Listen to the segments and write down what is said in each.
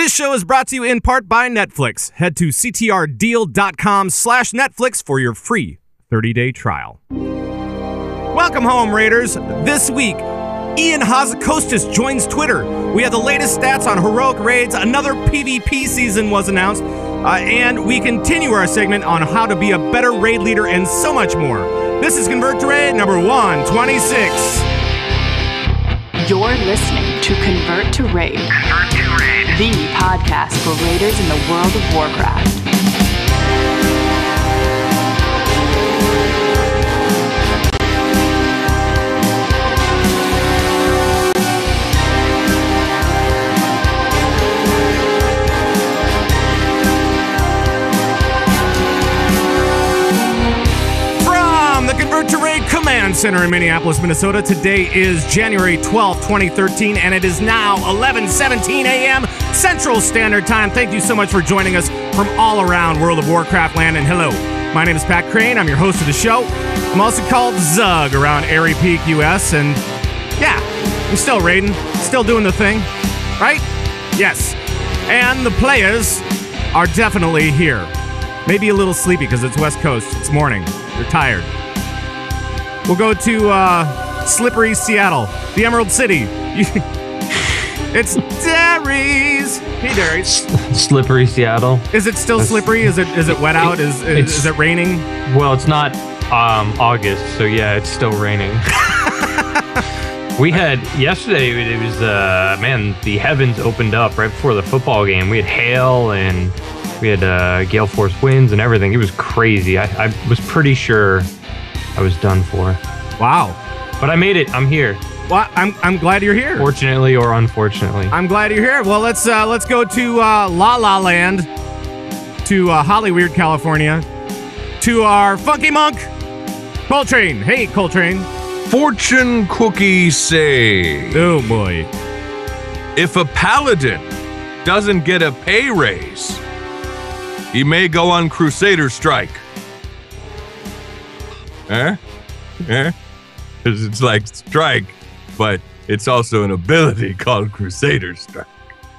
This show is brought to you in part by Netflix. Head to ctrdeal.com/Netflix for your free 30-day trial. Welcome home, Raiders. This week, Ian Hazakostas joins Twitter. We have the latest stats on heroic raids. Another PvP season was announced. And we continue our segment on how to be a better raid leader and so much more. This is Convert to Raid number 126. You're listening to Convert to Raid. Convert to Raid. The podcast for raiders in the World of Warcraft. Convert to Raid Command Center in Minneapolis, Minnesota. Today is January 12th, 2013, and it is now 11:17 a.m. Central Standard Time. Thank you so much for joining us from all around World of Warcraft land, and hello. My name is Pat Crane. I'm your host of the show. I'm also called Zug around Airy Peak, US, and yeah, I'm still raiding, still doing the thing, right? Yes. And the players are definitely here. Maybe a little sleepy because it's West Coast. It's morning. They're tired. We'll go to slippery Seattle, the Emerald City. It's Dairies. Hey, Dairies. Slippery Seattle. Is it still slippery? Is it wet out? Is it raining? Well, it's not August, so yeah, it's still raining. We had yesterday. It was man, the heavens opened up right before the football game. We had hail and we had gale force winds and everything. It was crazy. I was pretty sure I was done for. Wow. But I made it. I'm here. Well, I'm glad you're here. Fortunately or unfortunately. I'm glad you're here. Well, let's go to La La Land, to Hollyweird, California, to our funky monk, Koltrane. Hey, Koltrane. Fortune cookies say, Oh boy. if a paladin doesn't get a pay raise, he may go on Crusader strike. Because it's like strike, but it's also an ability called Crusader strike.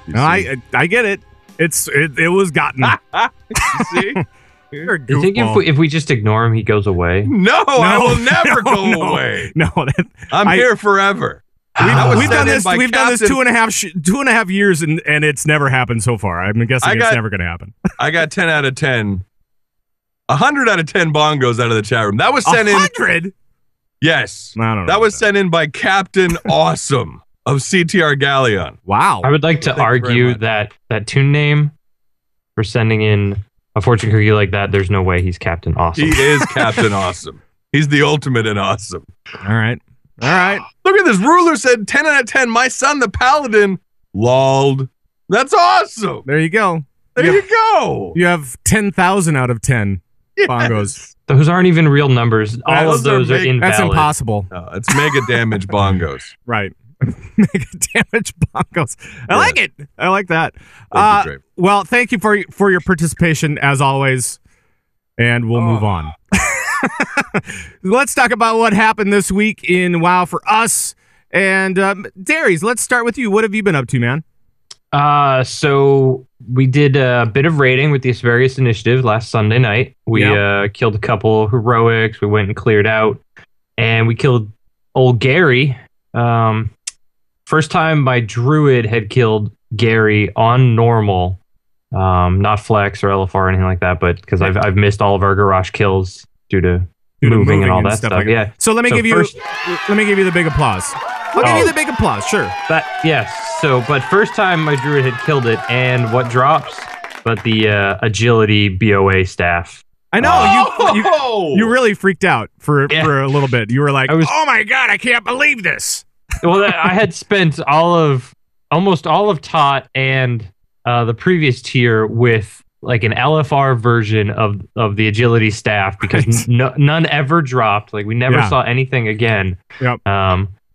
No, I get it. It was gotten. You see? You're a You think goofball. if we just ignore him, he goes away? No, I will never go away. No, I'm here forever. We've done this 2.5 years, and it's never happened so far. I'm guessing it's never going to happen. I got 10 out of 10. 100 out of 10 bongos out of the chat room. That was sent 100? Yes. I don't know that was sent in by Captain Awesome of CTR Galleon. Wow. I would like to argue that tune name for sending in a fortune cookie like that, there's no way he's Captain Awesome. He is Captain Awesome. He's the ultimate in awesome. All right. Look at this. Ruler said 10 out of 10. My son, the Paladin, lolled. That's awesome. There you go. There you go. You have 10,000 out of 10 bongos. Those aren't even real numbers. All of those are invalid. That's impossible. No, it's mega damage bongos. Right. Mega damage bongos. I like it. I like that. Thank you, Dave. Well, thank you for your participation as always, and we'll move on. Let's talk about what happened this week in WoW for us. And Dairies, let's start with you. What have you been up to, man? So we did a bit of raiding with the Asvarius Initiative last Sunday night. We killed a couple heroics. We went and cleared out, and we killed old Gary. First time my druid had killed Gary on normal, not flex or LFR or anything like that, but because I've missed all of our Garrosh kills due to moving and all that stuff. Like yeah. So let me give you the big applause. I'll give you the big applause. Sure. But first time my druid had killed it, and what drops? But the agility BOA staff. I know you really freaked out for a little bit. You were like, "Oh my god, I can't believe this." Well, I had spent almost all of Tot and the previous tier with like an LFR version of the agility staff because none ever dropped. Like we never saw anything again. Yep.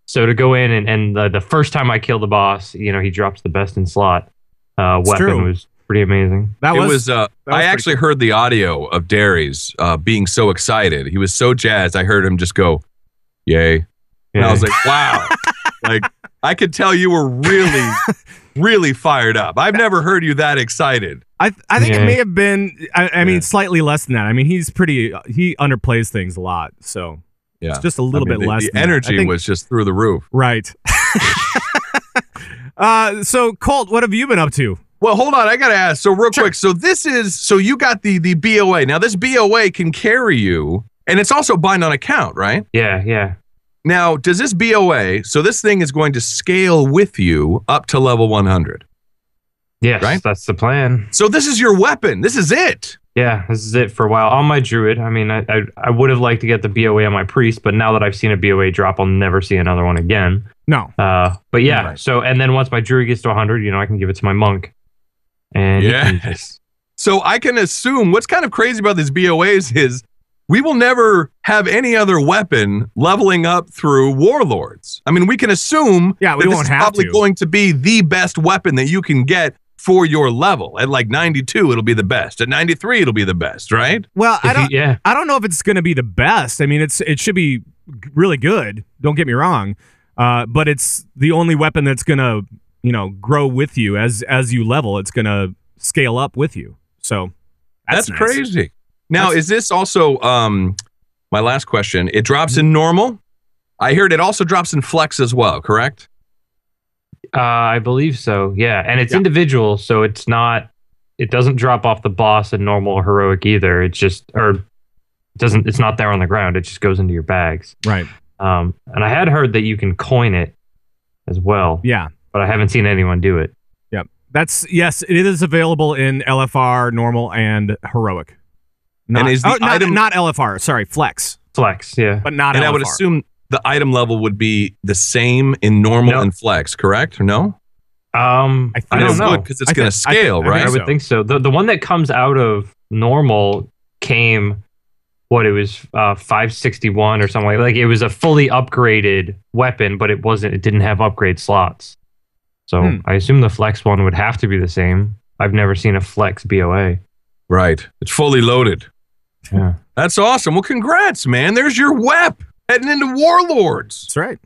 So to go in and the first time I killed the boss, he drops the best in slot weapon was pretty amazing. I actually heard the audio of Dairies being so excited. He was so jazzed. I heard him just go, "Yay!" And I was like, "Wow!" Like I could tell you were really really fired up. I've never heard you that excited. I think it may have been, I mean, slightly less than that. I mean, he underplays things a lot, so it's just a little bit less. The energy was just through the roof. Right. So, Colt, what have you been up to? Well, hold on. I got to ask. So real quick. So you got the BOA. Now, this BOA can carry you, and it's also bind on account, right? Yeah. Now, does this BOA, so this thing is going to scale with you up to level 100? Yes, right? That's the plan. So this is your weapon. This is it. Yeah, this is it for a while. On my druid, I mean, I would have liked to get the BOA on my priest, but now that I've seen a BOA drop, I'll never see another one again. No. But yeah, so, and then once my druid gets to 100, I can give it to my monk. And yes. So I can assume what's kind of crazy about these BOAs is we will never have any other weapon leveling up through Warlords. I mean, we can assume we that won't this is have probably to. going to be the best weapon that you can get for your level. At like 92, it'll be the best. At 93, it'll be the best, right? Well, I don't know if it's going to be the best. I mean, it should be really good. Don't get me wrong. But it's the only weapon that's going to, grow with you as you level. It's going to scale up with you. So that's nice. Crazy. Now, is this also my last question? It drops in normal. I heard it also drops in flex as well, correct? I believe so. Yeah, and it's individual, so it's not. It doesn't drop off the boss in normal or heroic either. It's just, it's not there on the ground. It just goes into your bags. Right. And I had heard that you can coin it as well. Yeah. But I haven't seen anyone do it. Yep. Yes, it is available in LFR, normal, and heroic. Not LFR. Sorry, flex. Flex, yeah. But not and LFR. I would assume the item level would be the same in normal and flex, correct? Or no? I don't know. Because it's going to scale, right? I would think so. The one that comes out of normal came, it was 561 or something like it was a fully upgraded weapon, but it didn't have upgrade slots. So I assume the flex one would have to be the same. I've never seen a flex BOA. Right. It's fully loaded. Yeah. That's awesome. Well, congrats, man. There's your WEP heading into Warlords. That's right.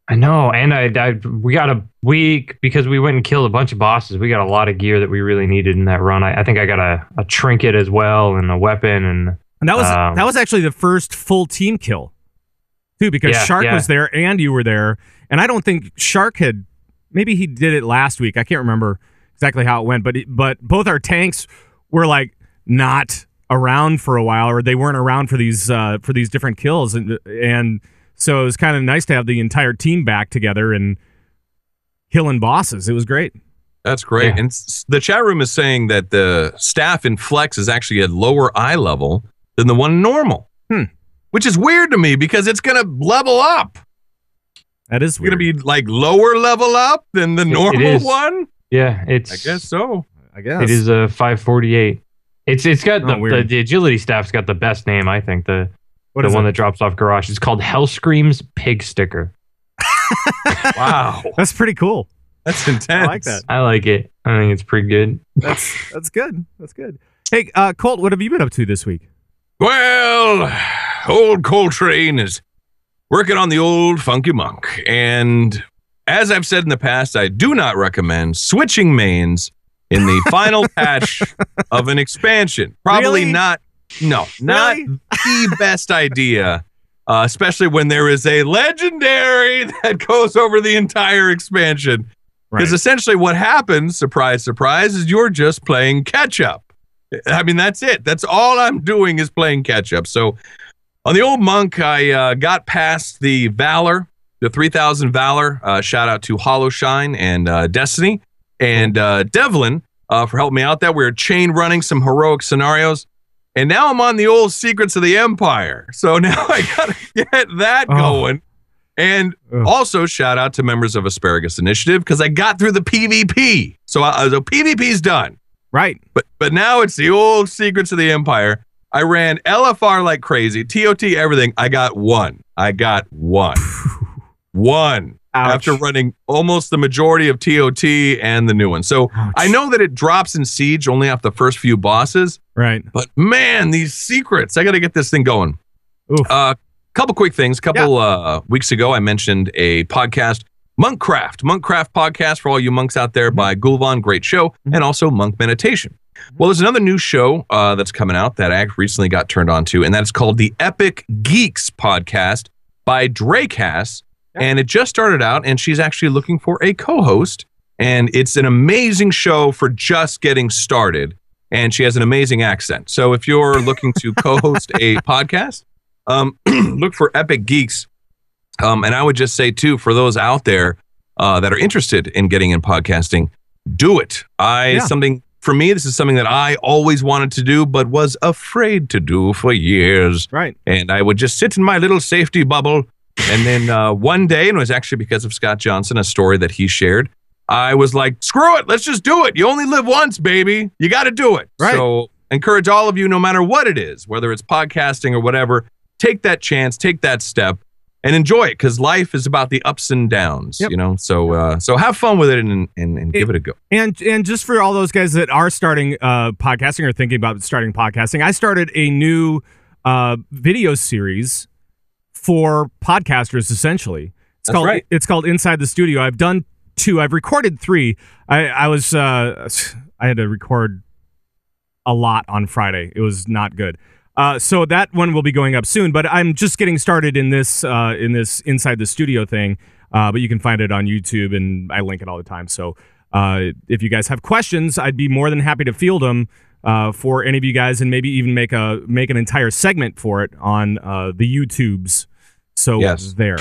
I know. And we got a week because we went and killed a bunch of bosses. We got a lot of gear that we really needed in that run. I think I got a trinket as well and a weapon. And that was actually the first full team kill, too, because Shark was there and you were there. And I don't think Shark had... Maybe he did it last week. I can't remember exactly how it went, but both our tanks were like not around for a while, or they weren't around for these different kills, and so it was kind of nice to have the entire team back together and killing bosses. It was great. That's great. Yeah. And the chat room is saying that the staff in Flex is actually at lower eye level than the one normal, which is weird to me because it's going to level up. That is weird. Going to be like lower level up than the normal one? Yeah, I guess so. I guess. It is a 548. It's got the agility staff's got the best name, I think. The one that drops off Garrosh. It's called Hellscream's Pig Sticker. Wow. That's pretty cool. That's intense. I like that. I like it. I think it's pretty good. That's good. That's good. Hey, Colt, what have you been up to this week? Well, old Koltrane is working on the old funky monk. And as I've said in the past, I do not recommend switching mains in the final patch of an expansion. Probably really? Not the best idea, especially when there is a legendary that goes over the entire expansion. Because essentially what happens, surprise, surprise, is you're just playing catch-up. I mean, that's it. That's all I'm doing is playing catch-up. So on the old monk, I got past the Valor, the 3000 Valor. Shout out to Hollowshine and Destiny and Devlin for helping me out there. We were chain running some heroic scenarios. And now I'm on the old Secrets of the Empire. So now I got to get that going. And also shout out to members of Asparagus Initiative because I got through the PvP. So PvP's done. Right. But now it's the old Secrets of the Empire. I ran LFR like crazy, TOT, everything. I got one. One. Ouch. After running almost the majority of TOT and the new one. So ouch. I know that it drops in Siege only after the first few bosses. Right. But man, these secrets, I got to get this thing going. Oof. Couple quick things. Weeks ago, I mentioned a podcast Monkcraft podcast for all you monks out there by Gulvan, great show, and also Monk Meditation. Well, there's another new show that's coming out that I recently got turned on to, and that's called the Epic Geeks podcast by Draycass. And it just started out, and she's actually looking for a co-host, and it's an amazing show for just getting started, and she has an amazing accent. So if you're looking to co-host a podcast, look for Epic Geeks. And I would just say, too, for those out there that are interested in getting in podcasting, do it. For me, this is something that I always wanted to do, but was afraid to do for years. Right. And I would just sit in my little safety bubble. And then one day, and it was actually because of Scott Johnson, a story that he shared, I was like, screw it, let's just do it. You only live once, baby. You got to do it. Right. So encourage all of you, no matter what it is, whether it's podcasting or whatever, take that chance, take that step. And enjoy it, because life is about the ups and downs, you know. So have fun with it and give it a go. And just for all those guys that are starting podcasting or thinking about starting podcasting, I started a new video series for podcasters. Essentially, it's called Inside the Studio. I've done 2. I've recorded 3. I had to record a lot on Friday. It was not good. So that one will be going up soon, but I'm just getting started in this Inside the Studio thing. But you can find it on YouTube, and I link it all the time. So if you guys have questions, I'd be more than happy to field them for any of you guys, and maybe even make an entire segment for it on the YouTubes. So there.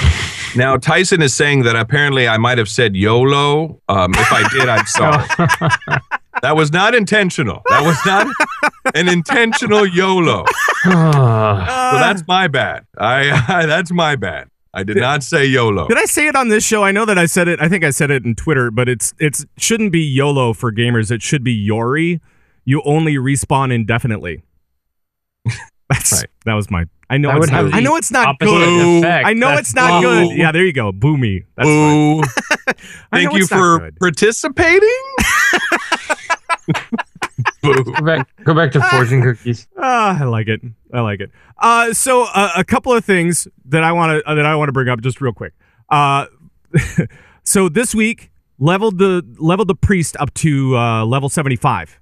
Now Tyson is saying that apparently I might have said YOLO. If I did, I'm sorry. That was not intentional. That was not an intentional YOLO. So that's my bad. That's my bad. I did not say YOLO. Did I say it on this show? I know that I said it. I think I said it in Twitter, but it shouldn't be YOLO for gamers. It should be Yori. You only respawn indefinitely. That's right. That was my. I know it's not. I know it's not good. I know it's not good. Yeah, there you go. Boomy. That's fine. Thank you for participating. Go back to fortune cookies. I like it. So a couple of things that I want to bring up just real quick. So this week leveled the priest up to level 75.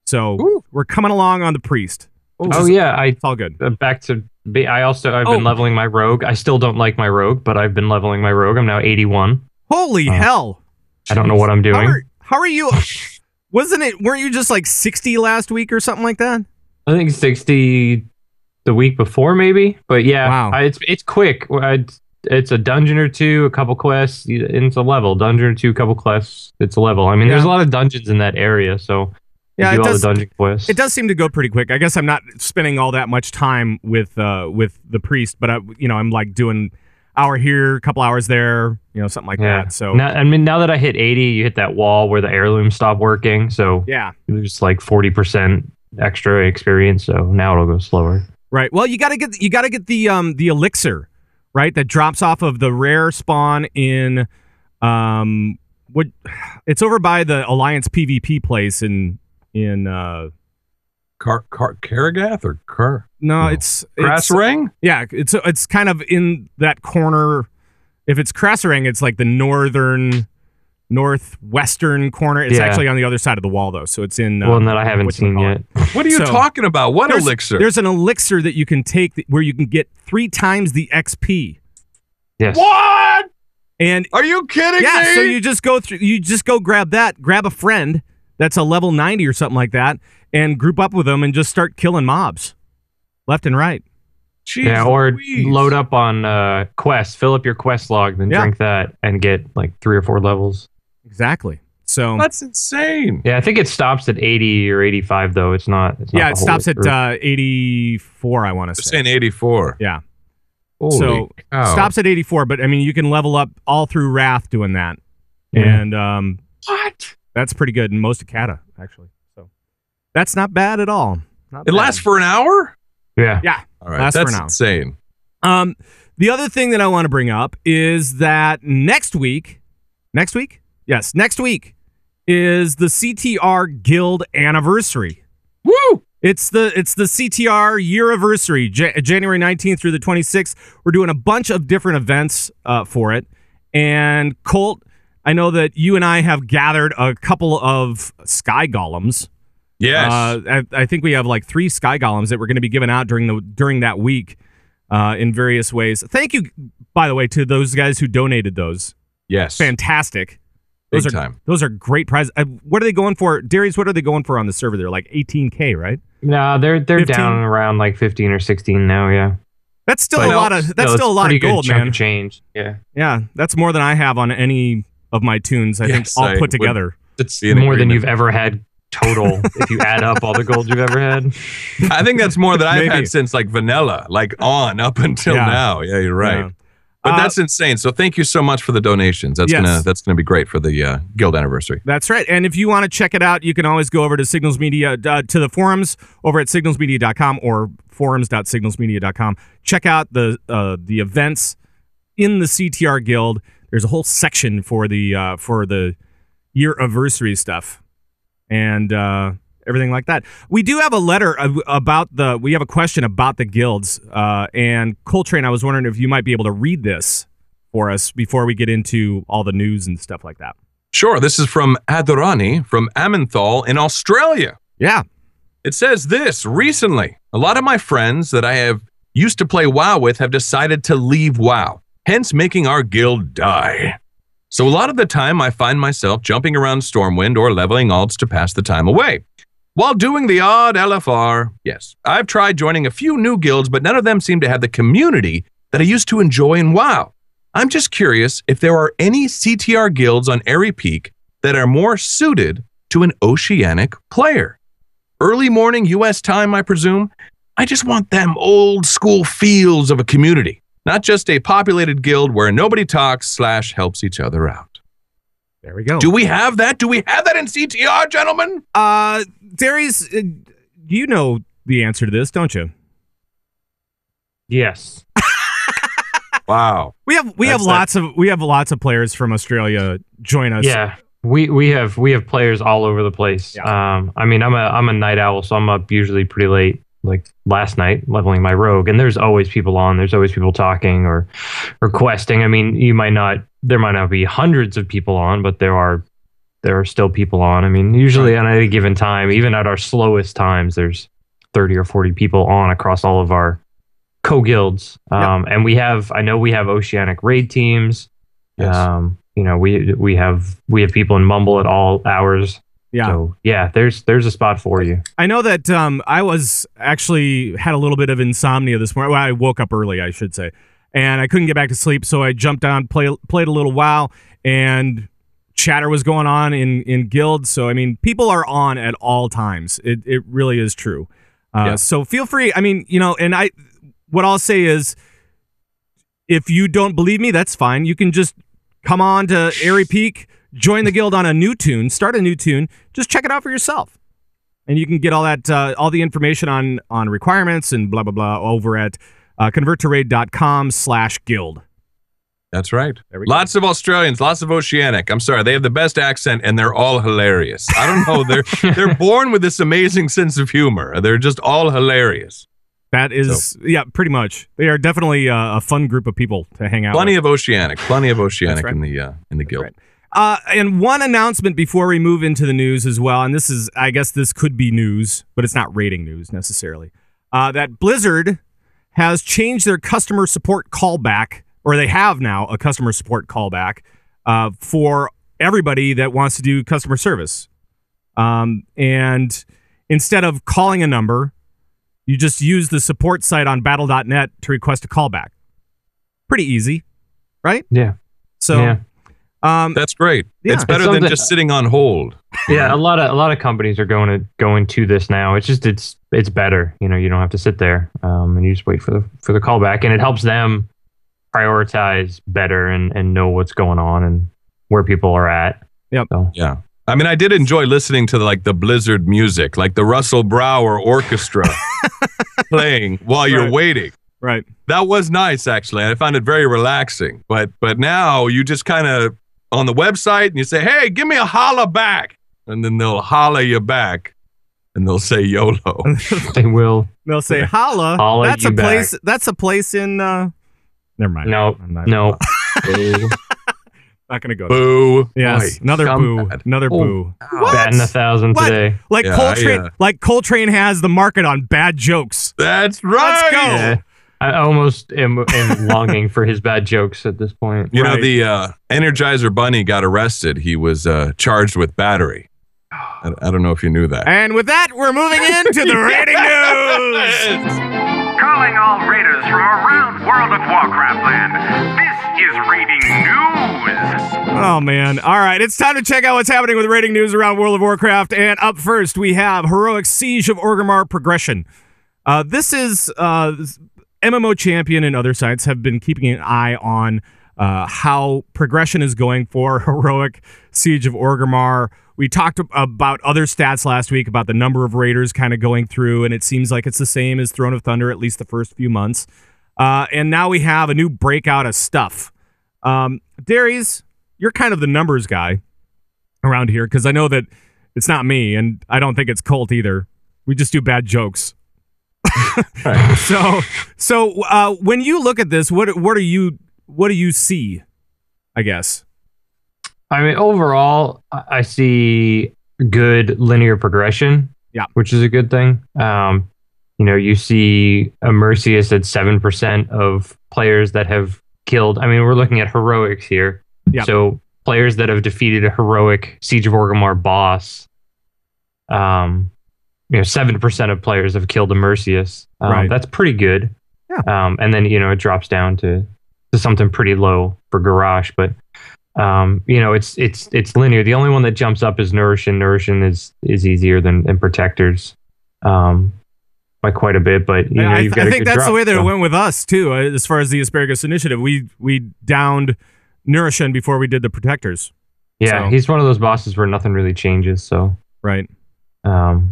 So we're coming along on the priest. It's all good. Back to I've been leveling my rogue. I still don't like my rogue, but I've been leveling my rogue. I'm now 81. Holy hell! I don't know what I'm doing. How are you? Weren't you just like 60 last week or something like that? I think 60 the week before, maybe. But yeah, wow. It's quick. It's a dungeon or 2, a couple quests, and it's a level. Dungeon or 2, couple quests, it's a level. I mean, there's a lot of dungeons in that area, so yeah, do all the dungeon quests. It does seem to go pretty quick. I guess I'm not spending all that much time with the priest, but I'm like doing hour here, a couple hours there, something like that. So now that I hit 80, you hit that wall where the heirlooms stop working. So yeah, there's like 40% extra experience. So now it'll go slower. Right. Well, you gotta get the elixir, right? That drops off of the rare spawn in it's over by the Alliance PvP place in Karagath or Kar? No, it's Krasarang? Yeah, it's kind of in that corner. If it's Krasarang, it's like the northwestern corner. It's actually on the other side of the wall, though. So it's in one that I haven't seen yet. What are you talking about? What elixir? There's an elixir that you can take where you can get 3 times the XP. Yes. What? And are you kidding me? Yeah. So you just go grab a friend that's a level 90 or something like that, and group up with them and just start killing mobs left and right. Jeez or Louise. Load up on quests, fill up your quest log, then drink that and get like 3 or 4 levels. Exactly. So that's insane. Yeah, I think it stops at 80 or 85 though. It's not it stops at 84, I want to say. Saying 84. Yeah. Holy cow. Stops at 84, but I mean you can level up all through Wrath doing that. Yeah. And what? That's pretty good in most of Kata, actually. So that's not bad at all. It lasts for an hour? Yeah. Yeah. All right. That's insane. The other thing that I want to bring up is that next week is the CTR Guild anniversary. Woo! It's the CTR year anniversary, January 19th through the 26th. We're doing a bunch of different events for it. And Colt, I know that you and I have gathered a couple of sky golems. Yes. I think we have like 3 sky golems that we're going to be giving out during that week in various ways. Thank you, by the way, to those guys who donated those. Yes. Fantastic. Big time. Those are great prizes. What are they going for? Darius, what are they going for on the server? They're like 18K, right? No, they're down around like 15 or 16 now, yeah. That's still a lot of gold, man. Change. Yeah. Yeah, that's more than I have on any of my tunes, I think, all put together. It's more than you've ever had total if you add up all the gold you've ever had. I think that's more than I've had since like vanilla, like up until now. Yeah, you're right. Yeah. But that's insane. So thank you so much for the donations. That's gonna be great for the guild anniversary. That's right. And if you want to check it out, you can always go over to Signals Media to the forums over at signalsmedia.com or forums.signalsmedia.com. Check out the events in the CTR Guild. There's a whole section for the year anniversary stuff and everything like that. We do have a letter we have a question about the guilds. And Koltrane, I was wondering if you might be able to read this for us before we get into all the news and stuff like that. Sure. This is from Adorani from Amenthal in Australia. Yeah. It says this: recently, a lot of my friends that I have used to play WoW with have decided to leave WoW, hence making our guild die. So a lot of the time I find myself jumping around Stormwind or leveling alts to pass the time away. While doing the odd LFR, yes, I've tried joining a few new guilds, but none of them seem to have the community that I used to enjoy in WoW. I'm just curious if there are any CTR guilds on Airy Peak that are more suited to an oceanic player. Early morning US time, I presume. I just want them old school feels of a community, not just a populated guild where nobody talks / helps each other out. There we go. Do we have that? Do we have that in CTR, gentlemen? Darius, you know the answer to this, don't you? Yes. Wow. We have lots of players from Australia join us. Yeah. We have players all over the place. Yeah. I mean, I'm a night owl, so I'm up usually pretty late. Like last night, leveling my rogue, and there's always people on. There's always people talking or questing. I mean, there might not be hundreds of people on, but there are still people on. I mean, usually on any given time, even at our slowest times, there's 30 or 40 people on across all of our co-guilds. And I know we have oceanic raid teams. Yes. We have people in Mumble at all hours. Yeah. So yeah, there's a spot for you. I know that I was actually had a little bit of insomnia this morning. Well, I woke up early, I should say, and I couldn't get back to sleep. So I jumped on, played a little while, and chatter was going on in guilds. So I mean, people are on at all times. It really is true. So feel free. I mean, and what I'll say is, if you don't believe me, that's fine. You can just come on to Airy Peak. Join the guild on a new tune, start a new tune, just check it out for yourself. And you can get all the information on requirements and blah, blah, blah over at converttoraid.com/guild. That's right. Lots of Australians, lots of oceanic. I'm sorry, they have the best accent and they're all hilarious. I don't know, they're born with this amazing sense of humor. They're just all hilarious. That is, pretty much. They are definitely a fun group of people to hang out with. Plenty of oceanic right. in the guild. Right. And one announcement before we move into the news as well, and I guess this could be news, but it's not rating news necessarily, that Blizzard has changed their customer support callback, or they have now a customer support callback for everybody that wants to do customer service. And instead of calling a number, you just use the support site on battle.net to request a callback. Pretty easy, right? Yeah. So... Yeah. That's great. Yeah. It's better than just sitting on hold. Yeah, a lot of companies are going to this now. It's just it's better. You don't have to sit there and you just wait for the callback, and it helps them prioritize better and know what's going on and where people are at. Yep. So. Yeah. I mean, I did enjoy listening to the Blizzard music, like the Russell Brower Orchestra playing while you're waiting. Right. That was nice, actually. I found it very relaxing. But now you just kind of on the website and you say, "Hey, give me a holla back," and then they'll holla you back, and they'll say YOLO. They will. They'll say holla. That's a place. That's a place in. Never mind. No. Not gonna go. Boo. Yes, Boy, another boo. bad. Another boo. What? Batting 1,000 What? today. Like Yeah, Koltrane, like Koltrane has the market on bad jokes. That's right. Let's go. Yeah. I almost am longing for his bad jokes at this point. You know, the Energizer Bunny got arrested. He was charged with battery. I don't know if you knew that. And with that, we're moving into the rating news. Calling all raiders from around World of Warcraft land. This is rating news. Oh, man. All right, it's time to check out what's happening with rating news around World of Warcraft. And up first, we have Heroic Siege of Orgrimmar progression. This is MMO-Champion and other sites have been keeping an eye on how progression is going for Heroic Siege of Orgrimmar. We talked about other stats last week about the number of raiders kind of going through, and it seems like it's the same as Throne of Thunder, at least the first few months. And now we have a new breakout of stuff. Dairies, you're kind of the numbers guy around here, because I know that it's not me, and I don't think it's Colt either. We just do bad jokes. So when you look at this, what do you see, I guess? I mean, overall, I see good linear progression, which is a good thing. You see a Mercius at 7% of players that have killed. I mean, we're looking at heroics here. Yeah. So players that have defeated a heroic Siege of Orgrimmar boss. 7% of players have killed a Mercius. Right. That's pretty good. Yeah. And then, it drops down to something pretty low for Garrosh, but it's linear. The only one that jumps up is Nerf, and Nerf is easier than Protectors by quite a bit. But you've got I think that's the way that it went with us too. As far as the Asparagus Initiative, we downed Nerf before we did the Protectors. Yeah, so. He's one of those bosses where nothing really changes. So right.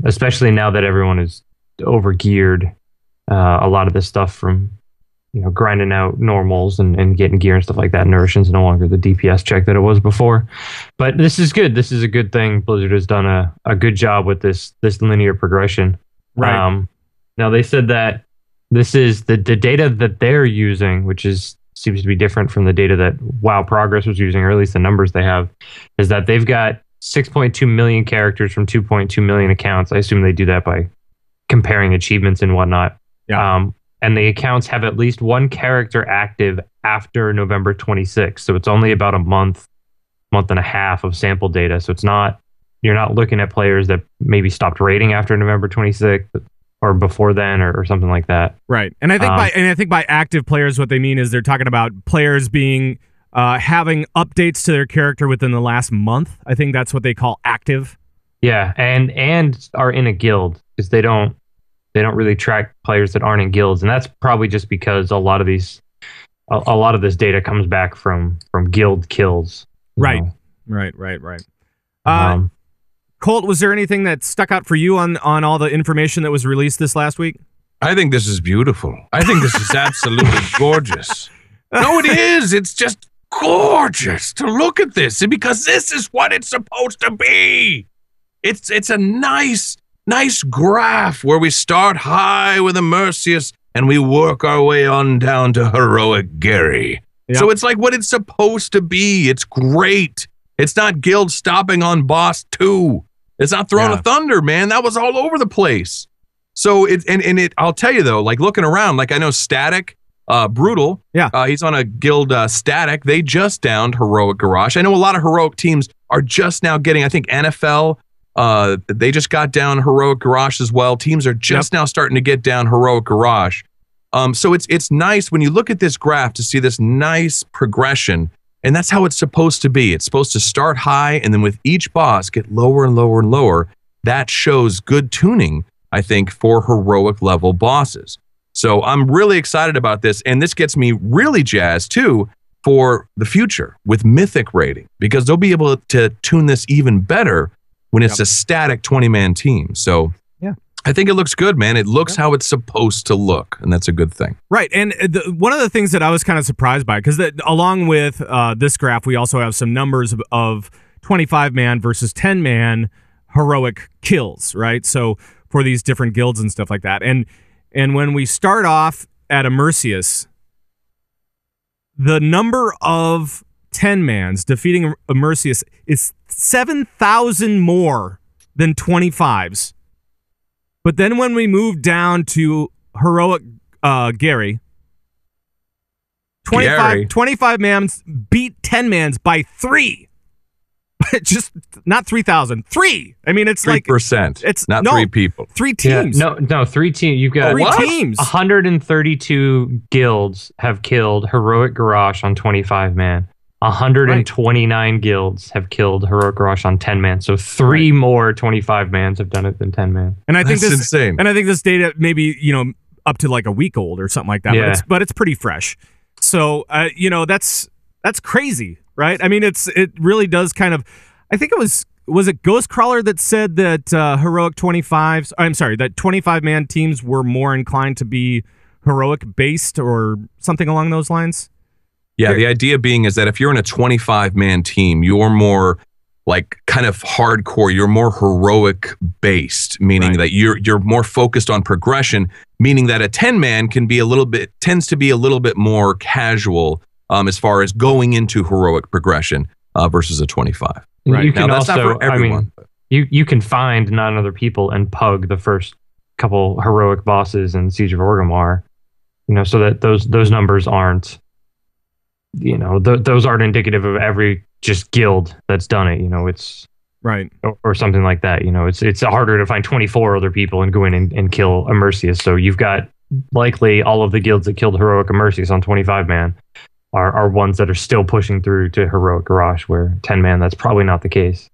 Especially now that everyone is over geared, a lot of this stuff from grinding out normals and getting gear and stuff like that. Nourishing's no longer the DPS check that it was before. But this is good. This is a good thing. Blizzard has done a good job with this linear progression. Right. Now they said that this is the data that they're using, which seems to be different from the data that WoW Progress was using, or at least the numbers they have, is that they've got 6.2 million characters from 2.2 million accounts. I assume they do that by comparing achievements and whatnot. Yeah. And the accounts have at least one character active after November 26th. So it's only about a month and a half of sample data. So you're not looking at players that maybe stopped raiding after November 26th or before then or something like that. Right. And I think by active players, what they mean is they're talking about players being having updates to their character within the last month. I think that's what they call active. Yeah, and are in a guild, because they don't really track players that aren't in guilds, and that's probably just because a lot of this data comes back from guild kills. Right. Right. Colt, was there anything that stuck out for you on all the information that was released this last week? I think this is beautiful. I think this is absolutely gorgeous. No, it is. It's just gorgeous to look at this, because this is what it's supposed to be. It's a nice graph where we start high with a Mercius and we work our way on down to heroic Gary. Yep. So it's like what it's supposed to be. It's great. It's not guild stopping on boss 2. It's not Throne of Thunder, man. That was all over the place. So I'll tell you though, like looking around, like I know Static, Brutal. Yeah. He's on a guild Static. They just downed heroic Garrosh. I know a lot of heroic teams are just now getting, I think NFL, they just got down heroic Garrosh as well. Teams are just now starting to get down heroic Garrosh. So it's nice when you look at this graph to see this nice progression, and that's how it's supposed to be. It's supposed to start high and then with each boss get lower and lower and lower. That shows good tuning, I think, for heroic level bosses. So I'm really excited about this, and this gets me really jazzed too for the future with Mythic rating, because they'll be able to tune this even better when it's a static 20-man team. So I think it looks good, man. It looks how it's supposed to look, and that's a good thing. Right, and one of the things that I was kind of surprised by, because along with this graph, we also have some numbers of 25-man versus 10-man heroic kills, right? So for these different guilds and stuff like that. And when we start off at a Mercius, the number of 10-mans defeating Immersius is 7,000 more than 25s. But then when we move down to heroic Gary, 25 mans beat 10-mans by 3. Just not 3,000. 3. I mean, it's 3%. It's not 3 people. 3 teams. Yeah, no, 3 teams. You've got 3 teams. 132 guilds have killed heroic Garrosh on 25-man. 129 guilds have killed heroic Garrosh on 10-man. So 3 more 25-mans have done it than 10-man. And I think That's insane. And I think this data maybe up to like a week old or something like that. Yeah. But it's pretty fresh. So that's crazy. Right? I mean, it really does kind of. I think it was it Ghostcrawler that said that heroic 25s. I'm sorry, that 25-man teams were more inclined to be heroic based or something along those lines. Yeah, the idea being is that if you're in a 25-man team, you're more like kind of hardcore. You're more heroic based, meaning that you're more focused on progression. Meaning that a 10-man tends to be a little bit more casual. As far as going into heroic progression versus a 25. Right. You can now, that's also, not for everyone. You can find 9 other people and pug the first couple heroic bosses in Siege of Orgrimmar, so that those numbers aren't, those aren't indicative of every just guild that's done it. It's right or something like that. It's harder to find 24 other people and go in and kill Immersius. So you've got likely all of the guilds that killed heroic Immersius on 25-man. Are ones that are still pushing through to heroic Garrosh, where 10-man that's probably not the case.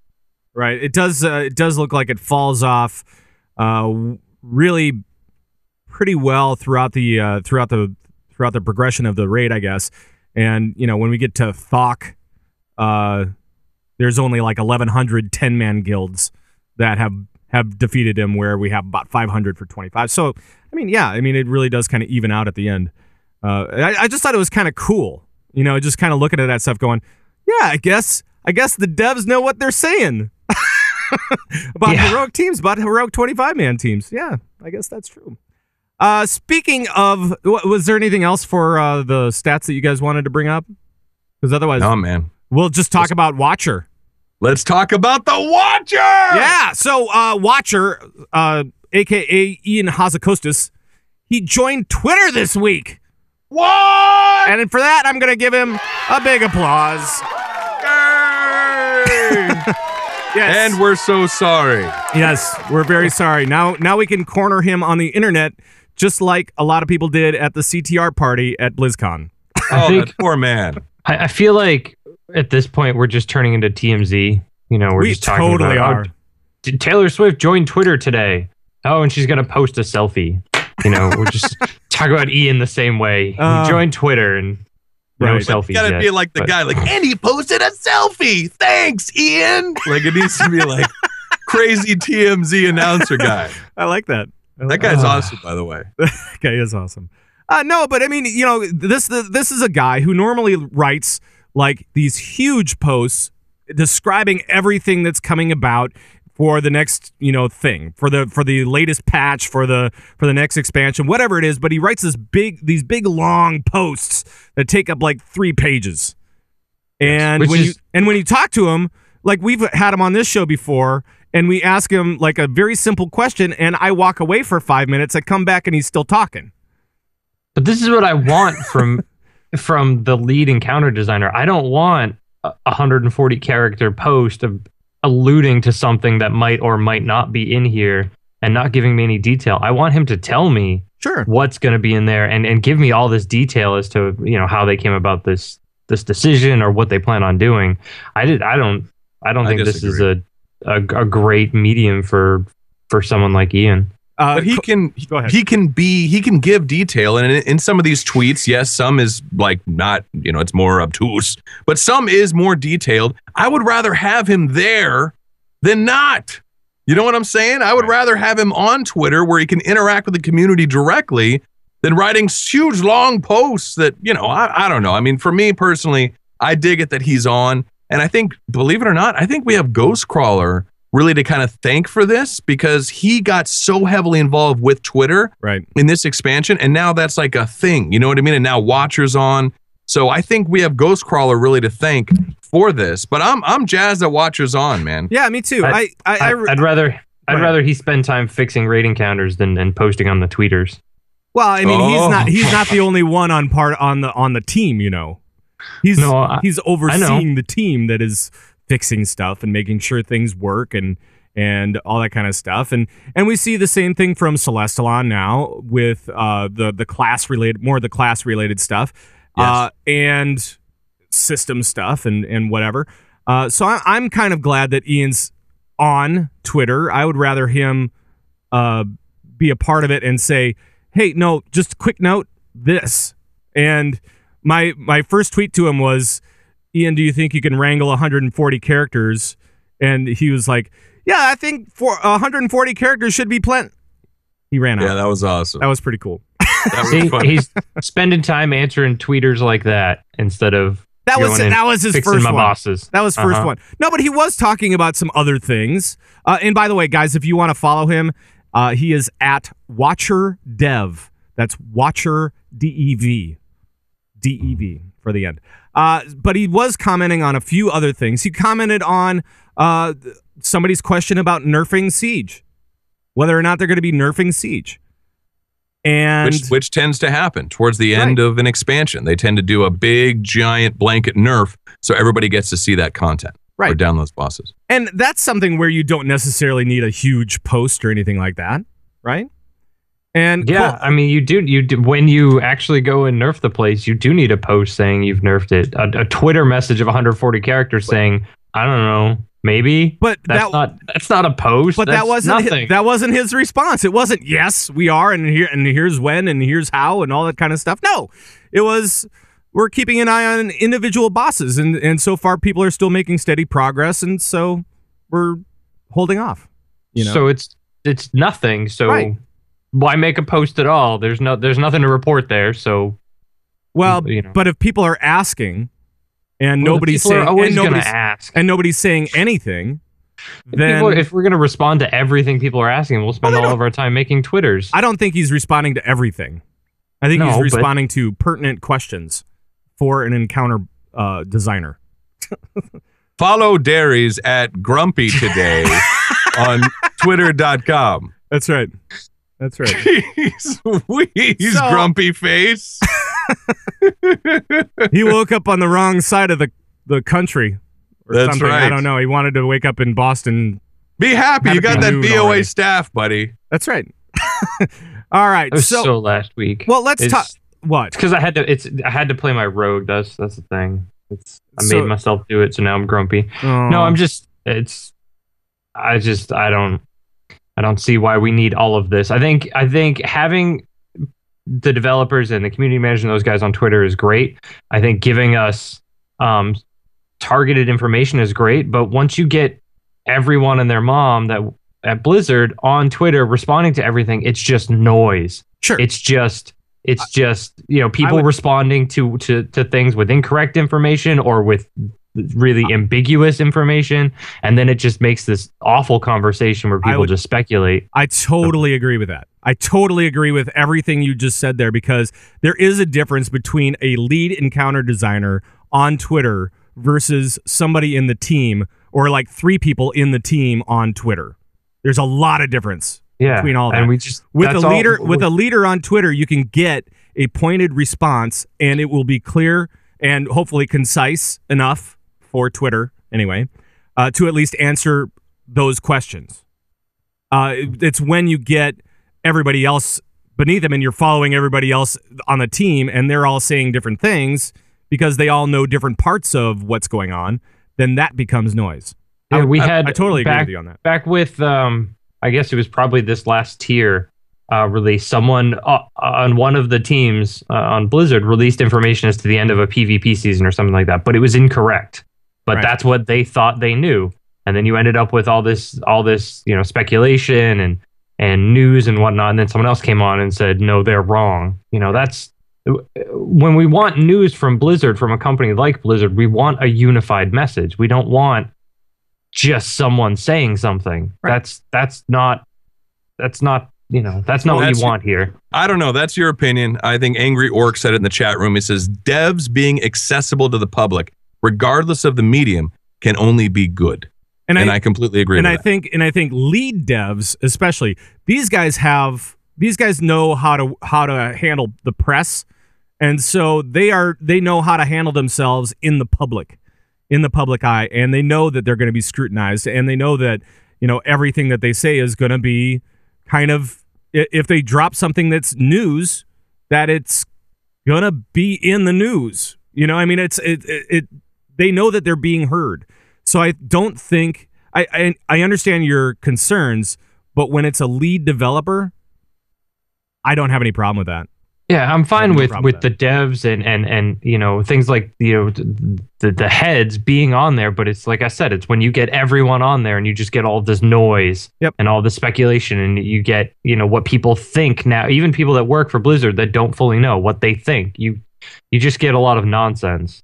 Right. It does look like it falls off really pretty well throughout the progression of the raid, I guess. And when we get to Thok, there's only like 1,100 10-man guilds that have defeated him, where we have about 500 for 25. So I mean, it really does kind of even out at the end. I just thought it was kind of cool, just kind of looking at that stuff going, yeah, I guess the devs know what they're saying about heroic teams, about heroic 25-man teams. Yeah, I guess that's true. Speaking of, was there anything else for the stats that you guys wanted to bring up? Because otherwise, no, man, we'll just talk about Watcher. Let's talk about the Watcher! Yeah, so Watcher, a.k.a. Ian Hazakostas, he joined Twitter this week. What? And for that, I'm going to give him a big applause. Yes. And we're so sorry. Yes, we're very sorry. Now we can corner him on the internet, just like a lot of people did at the CTR party at BlizzCon. Oh, that poor man. I feel like at this point, we're just turning into TMZ. We're just talking totally about, did Taylor Swift join Twitter today? Oh, and she's going to post a selfie. We're just talking about Ian the same way. He joined Twitter and no selfies. You gotta be like the guy, and he posted a selfie. Thanks, Ian. Like it needs to be like crazy TMZ announcer guy. I like that. That guy's awesome, by the way. That guy is awesome. No, but I mean, this is a guy who normally writes like these huge posts describing everything that's coming about for the next, thing, for the latest patch, for the next expansion, whatever it is. But he writes these big long posts that take up like 3 pages. And when you talk to him, like we've had him on this show before, and we ask him like a very simple question, and I walk away for 5 minutes, I come back and he's still talking. But this is what I want from the lead encounter designer. I don't want a 140 character post of alluding to something that might or might not be in here and not giving me any detail. I want him to tell me what's going to be in there and give me all this detail as to how they came about this decision or what they plan on doing. I don't think this is a great medium for someone like Ian. But he can give detail, and in some of these tweets, yes, some is like not, it's more obtuse, but some is more detailed. I would rather have him there than not. You know what I'm saying? I would rather have him on Twitter where he can interact with the community directly than writing huge long posts that, I don't know. I mean, for me personally, I dig it that he's on, and I think, believe it or not, I think we have Ghostcrawler really to kind of thank for this, because he got so heavily involved with Twitter in this expansion, and now that's like a thing, you know what I mean? And now Watcher's on, So I think we have Ghostcrawler really to thank for this. But I'm jazzed that Watcher's on, man. Yeah, me too. I'd rather he spend time fixing rating counters than posting on the tweeters. Well, I mean, he's not the only one on the team, you know. He's overseeing the team that is fixing stuff and making sure things work and all that kind of stuff. And we see the same thing from Celestalon now with the class related stuff. Yes. And system stuff and whatever. So I'm kind of glad that Ian's on Twitter. I would rather him be a part of it and say, hey, no, just a quick note, this. And my first tweet to him was, Ian, do you think you can wrangle 140 characters? And he was like, yeah, I think for 140 characters should be plenty. He ran out. Yeah, that was awesome. That was pretty cool. See, he's spending time answering tweeters like that instead of that was his first one. Bosses. That was first one. No, but he was talking about some other things. And by the way, guys, if you want to follow him, he is at Watcher Dev. That's Watcher DEV. DEV for the end. But he was commenting on a few other things. He commented on somebody's question about nerfing Siege, whether or not they're going to be nerfing Siege. And which tends to happen towards the end of an expansion. They tend to do a big, giant blanket nerf so everybody gets to see that content. Or down those bosses. And that's something where you don't necessarily need a huge post or anything like that, right? And yeah, I mean, you do when you actually go and nerf the place, you do need a post saying you've nerfed it. A Twitter message of 140 characters saying, I don't know, maybe. But that's not a post. But that wasn't his response. It wasn't yes, we are, and here's when, and here's how, and all that kind of stuff. No, it was, we're keeping an eye on individual bosses, and so far people are still making steady progress, and so we're holding off. You know? So it's nothing. So why make a post at all? There's nothing to report there. So but if people are asking, and nobody's saying, and nobody's saying anything, then if we're gonna respond to everything people are asking, we'll spend all of our time making Twitters. I don't think he's responding to everything. I think he's responding to pertinent questions for an encounter designer. Follow Dairies at Grumpy Today on Twitter.com. That's right. Jeez, Grumpy Face. He woke up on the wrong side of the country or That's something. right. I don't know. He wanted to wake up in Boston. Be happy. You got that BOA already. staff, buddy. That's right. All right. It was so last week. Well, let's talk. What? Because I had to play my rogue. That's the thing. I made myself do it, so now I'm grumpy. No, I'm just. I don't see why we need all of this. I think having the developers and the community manager and those guys on Twitter is great. I think giving us targeted information is great. But once you get everyone and their mom that at Blizzard on Twitter responding to everything, it's just noise. Sure. It's just people responding to things with incorrect information or with really ambiguous information, and then it just makes this awful conversation where people just speculate. I totally agree with that. I totally agree with everything you just said there, because there is a difference between a lead encounter designer on Twitter versus somebody in the team, or like 3 people in the team on Twitter. There's a lot of difference between all that. And with a leader on Twitter, you can get a pointed response, and it will be clear and hopefully concise enough for Twitter, anyway, to at least answer those questions. It's when you get everybody else beneath them and you're following everybody else on the team and they're all saying different things because they all know different parts of what's going on, then that becomes noise. Yeah, I totally agree with you on that. Back with, I guess it was probably this last tier release, someone on one of the teams on Blizzard released information as to the end of a PvP season or something like that, but it was incorrect. But that's what they thought they knew, and then you ended up with all this, speculation and news and whatnot. And then someone else came on and said, "No, they're wrong." That's when we want news from Blizzard, from a company like Blizzard. We want a unified message. We don't want just someone saying something. Right. That's not that's not what you want here. I don't know. That's your opinion. I think Angry Orc said it in the chat room. He says, devs being accessible to the public, regardless of the medium, can only be good. And I completely agree with that. And I think lead devs, especially, these guys know how to handle the press. And so they know how to handle themselves in the public eye, and they know that they're going to be scrutinized, and they know that, everything that they say is going to be kind of, if they drop something that's news, that it's going to be in the news. They know that they're being heard. So I don't think I understand your concerns, but when it's a lead developer, I don't have any problem with that. Yeah, I'm fine with the devs and things like the heads being on there, but it's like I said, it's when you get everyone on there and you just get all this noise and all the speculation, and you get what people think now, even people that work for Blizzard that don't fully know what they think. You just get a lot of nonsense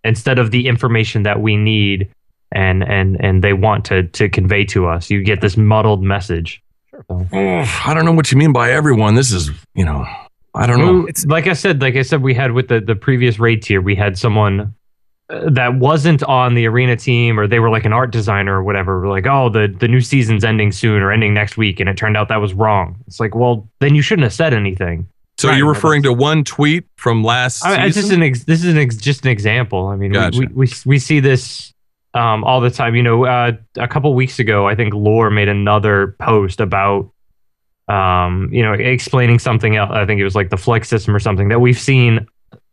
instead of the information that we need and they want to convey to us. You get this muddled message. Sure. So. I don't know what you mean by everyone. This is I don't know. It's like I said, we had with the previous raid tier, we had someone that wasn't on the arena team, or they were like an art designer or whatever. We're like, oh, the new season's ending soon or ending next week, and it turned out that was wrong. It's like, well, then you shouldn't have said anything. So you're referring to one tweet from last season? This is just an example. I mean, gotcha. we see this all the time. A couple weeks ago, I think Lore made another post about explaining something else. I think it was like the flex system or something that we've seen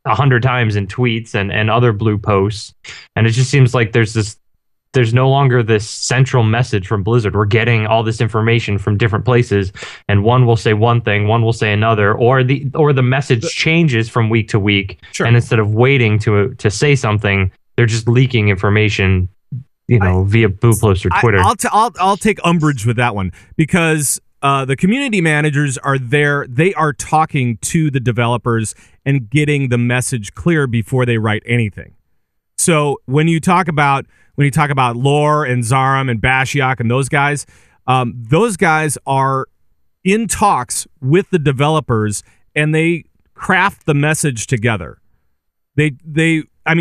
100 times in tweets and other blue posts. And it just seems like there's no longer this central message from Blizzard. We're getting all this information from different places, and one will say one thing, one will say another, or the message changes from week to week. Sure. And instead of waiting to say something, they're just leaking information, via Boo Plus or Twitter. I'll take umbrage with that one, because the community managers are there. They are talking to the developers and getting the message clear before they write anything. So when you talk about Lore and Zaram and Bashiok and those guys are in talks with the developers, and they craft the message together.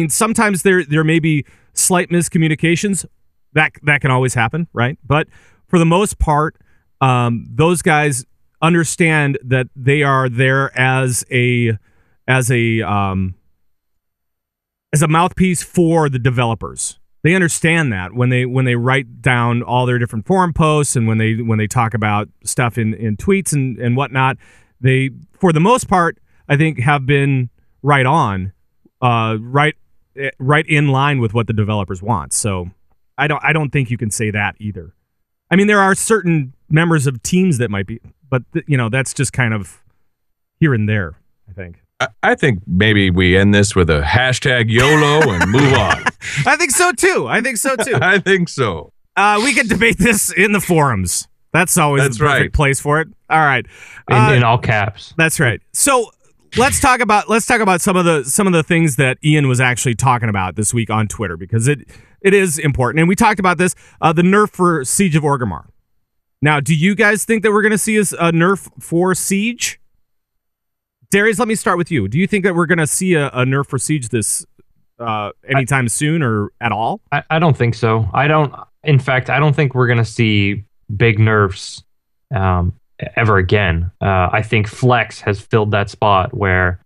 Sometimes there may be slight miscommunications. That can always happen, right? But for the most part, those guys understand that they are there as a mouthpiece for the developers. They understand that when they write down all their different forum posts, and when they talk about stuff in tweets and whatnot, they, for the most part, I think, have been right on, right in line with what the developers want. So I don't think you can say that either. I mean, there are certain members of teams that might be, but that's just kind of here and there, I think. I think maybe we end this with a hashtag YOLO and move on. I think so too. I think so. We can debate this in the forums. That's always the perfect place for it. All right. In all caps. That's right. So let's talk about some of the things that Ian was actually talking about this week on Twitter, because it is important. And we talked about this, the nerf for Siege of Orgrimmar. Now, do you guys think that we're going to see a nerf for Siege? Darius, let me start with you. Do you think that we're going to see a nerf for Siege this anytime soon or at all? I don't think so. In fact, I don't think we're going to see big nerfs ever again. I think Flex has filled that spot where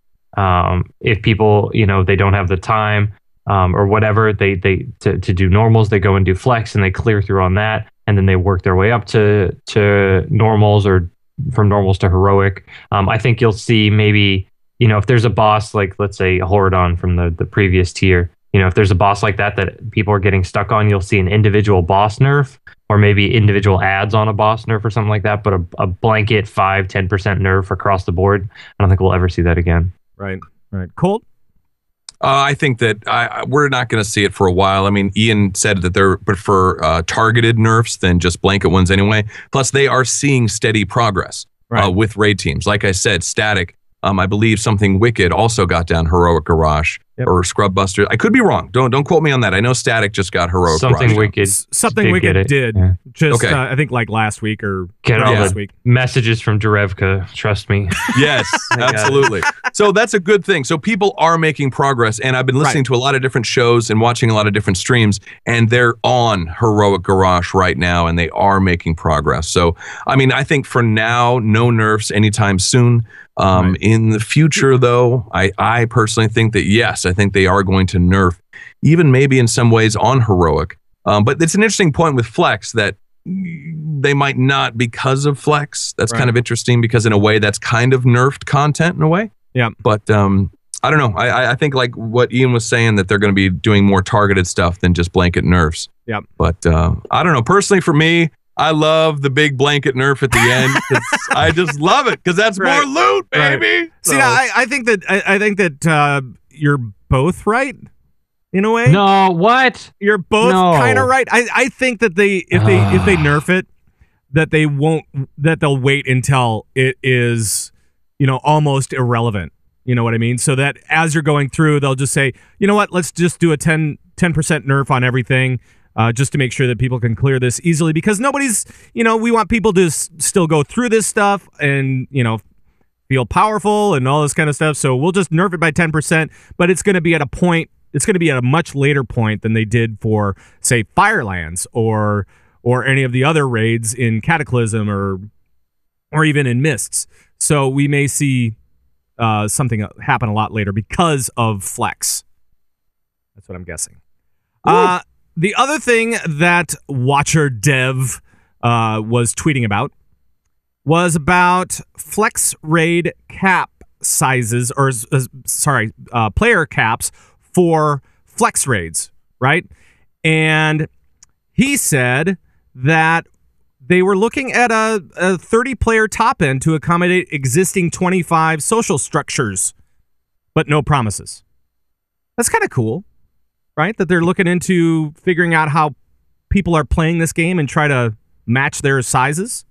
if people, they don't have the time or whatever, they to do normals, they go and do Flex and they clear through on that, and then they work their way up to normals, or from normals to heroic. I think you'll see maybe, if there's a boss like, let's say, Horadon from the previous tier, if there's a boss like that people are getting stuck on, you'll see an individual boss nerf, or maybe individual ads on a boss nerf or something like that. But a blanket 5-10% nerf across the board, I don't think we'll ever see that again. Right. Colt? I think that we're not going to see it for a while. I mean, Ian said that they prefer targeted nerfs than just blanket ones anyway. Plus, they are seeing steady progress with raid teams. Like I said, Static, I believe something Wicked also got down Heroic Garrosh. or Scrub Buster. I could be wrong. Don't quote me on that. I know Static just got heroic. Something Wicked. Something Wicked did. Yeah. Just I think like last week or Get all last the week. messages from Derevka. Trust me. Yes, absolutely. So that's a good thing. So people are making progress, and I've been listening to a lot of different shows and watching a lot of different streams, and they're on heroic Garrosh right now, and they are making progress. So, I mean, I think for now, no nerfs anytime soon. In the future, though, I personally think that, yes, I think they are going to nerf, even maybe in some ways on heroic. But it's an interesting point with Flex that they might not because of Flex. That's kind of interesting because in a way that's kind of nerfed content in a way. Yeah. But I don't know. I think like what Ian was saying, that they're going to be doing more targeted stuff than just blanket nerfs. Yeah. But I don't know. Personally, for me, I love the big blanket nerf at the end. I just love it because that's more loot, baby. So. See, I think that you're both right in a way. No, what? You're both kind of right. I think that if they nerf it, that they'll wait until it is, almost irrelevant. You know what I mean? So that as you're going through, they'll just say, you know what, let's just do a 10% nerf on everything. Just to make sure that people can clear this easily, because nobody's, we want people to still go through this stuff and, feel powerful and all this kind of stuff. So we'll just nerf it by 10%, but it's going to be at a much later point than they did for, say, Firelands or any of the other raids in Cataclysm or even in Mists. So we may see something happen a lot later because of Flex. That's what I'm guessing. The other thing that Watcher Dev was tweeting about was about Flex raid cap sizes, or player caps for Flex raids, right? And he said that they were looking at a 30-player top end to accommodate existing 25 social structures, but no promises. That's kind of cool. Right? That they're looking into figuring out how people are playing this game and try to match their sizes.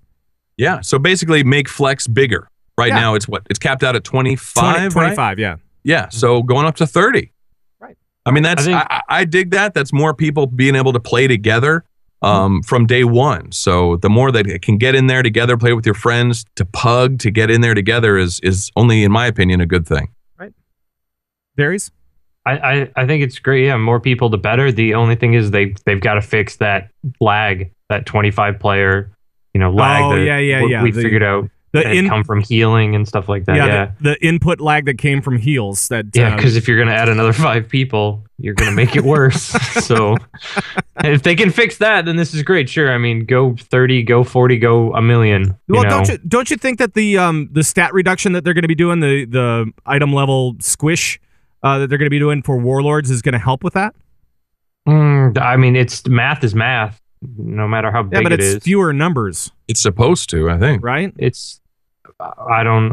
Yeah. So basically make Flex bigger. Right now it's capped out at 25, 25, right? yeah. Yeah. So going up to 30. Right. I mean, I dig that. That's more people being able to play together from day one. So the more that it can get in there together, play with your friends, to pug, to get in there together is only, in my opinion, a good thing. Right. Dairies? I think it's great. Yeah, more people, the better. The only thing is they've got to fix that lag, that 25 player, lag. Oh, yeah. We figured out that come from healing and stuff like that. Yeah. The input lag that came from heals. Because if you're going to add another 5 people, you're going to make it worse. So if they can fix that, then this is great. Sure. I mean, go 30, go 40, go a million. Well, don't you think that the stat reduction that they're going to be doing, the item level squish that they're going to be doing for Warlords is going to help with that? I mean, math is math, no matter how big but it is. It's fewer numbers. It's supposed to, I think. Right? I don't.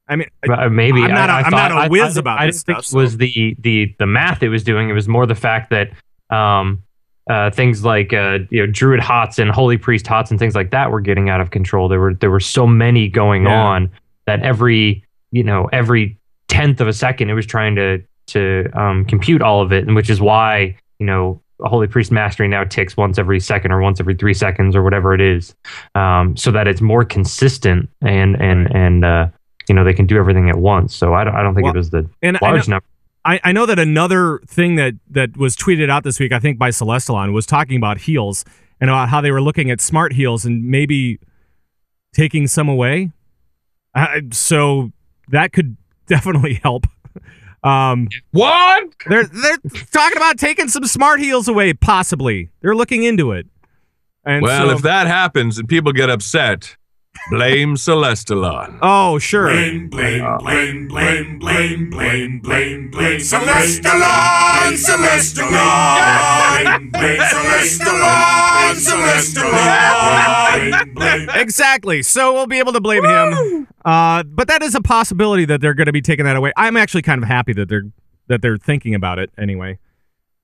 I mean, maybe I'm not a whiz about this stuff. It was the math it was doing. It was more the fact that things like Druid Hots and Holy Priest Hots and things like that were getting out of control. There were so many going on that every tenth of a second it was trying to compute all of it, and which is why a Holy Priest Mastery now ticks once every second or once every 3 seconds or whatever it is, so that it's more consistent and they can do everything at once. So I don't think it was the large number. I know that another thing that was tweeted out this week, I think by Celestalon, was talking about heals and about how they were looking at smart heals and maybe taking some away. So that could definitely help. What? They're talking about taking some smart heals away, possibly. They're looking into it. And if that happens and people get upset, blame Celestalon. Oh, sure. Blame Celestalon, Celestalon. Blame Celestalon. Exactly. So we'll be able to blame him. But that is a possibility that they're going to be taking that away. I'm actually kind of happy that they're thinking about it anyway,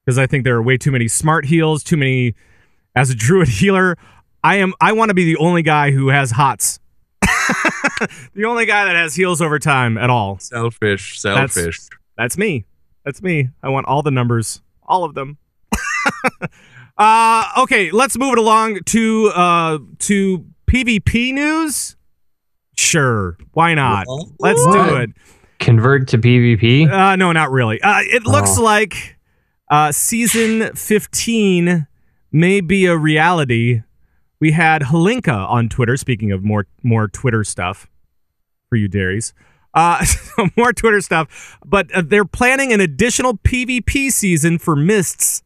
because I think there are way too many smart heals, too many. As a druid healer, I want to be the only guy who has hots. The only guy that has heals over time at all. Selfish. That's me. That's me. I want all the numbers. All of them. Okay, let's move it along to PvP news. Sure, why not? Let's do it. Convert to PvP? No, not really. It looks like season 15 may be a reality. We had Halinka on Twitter. Speaking of more Twitter stuff for you, Dairies. More Twitter stuff, but they're planning an additional PvP season for Mists.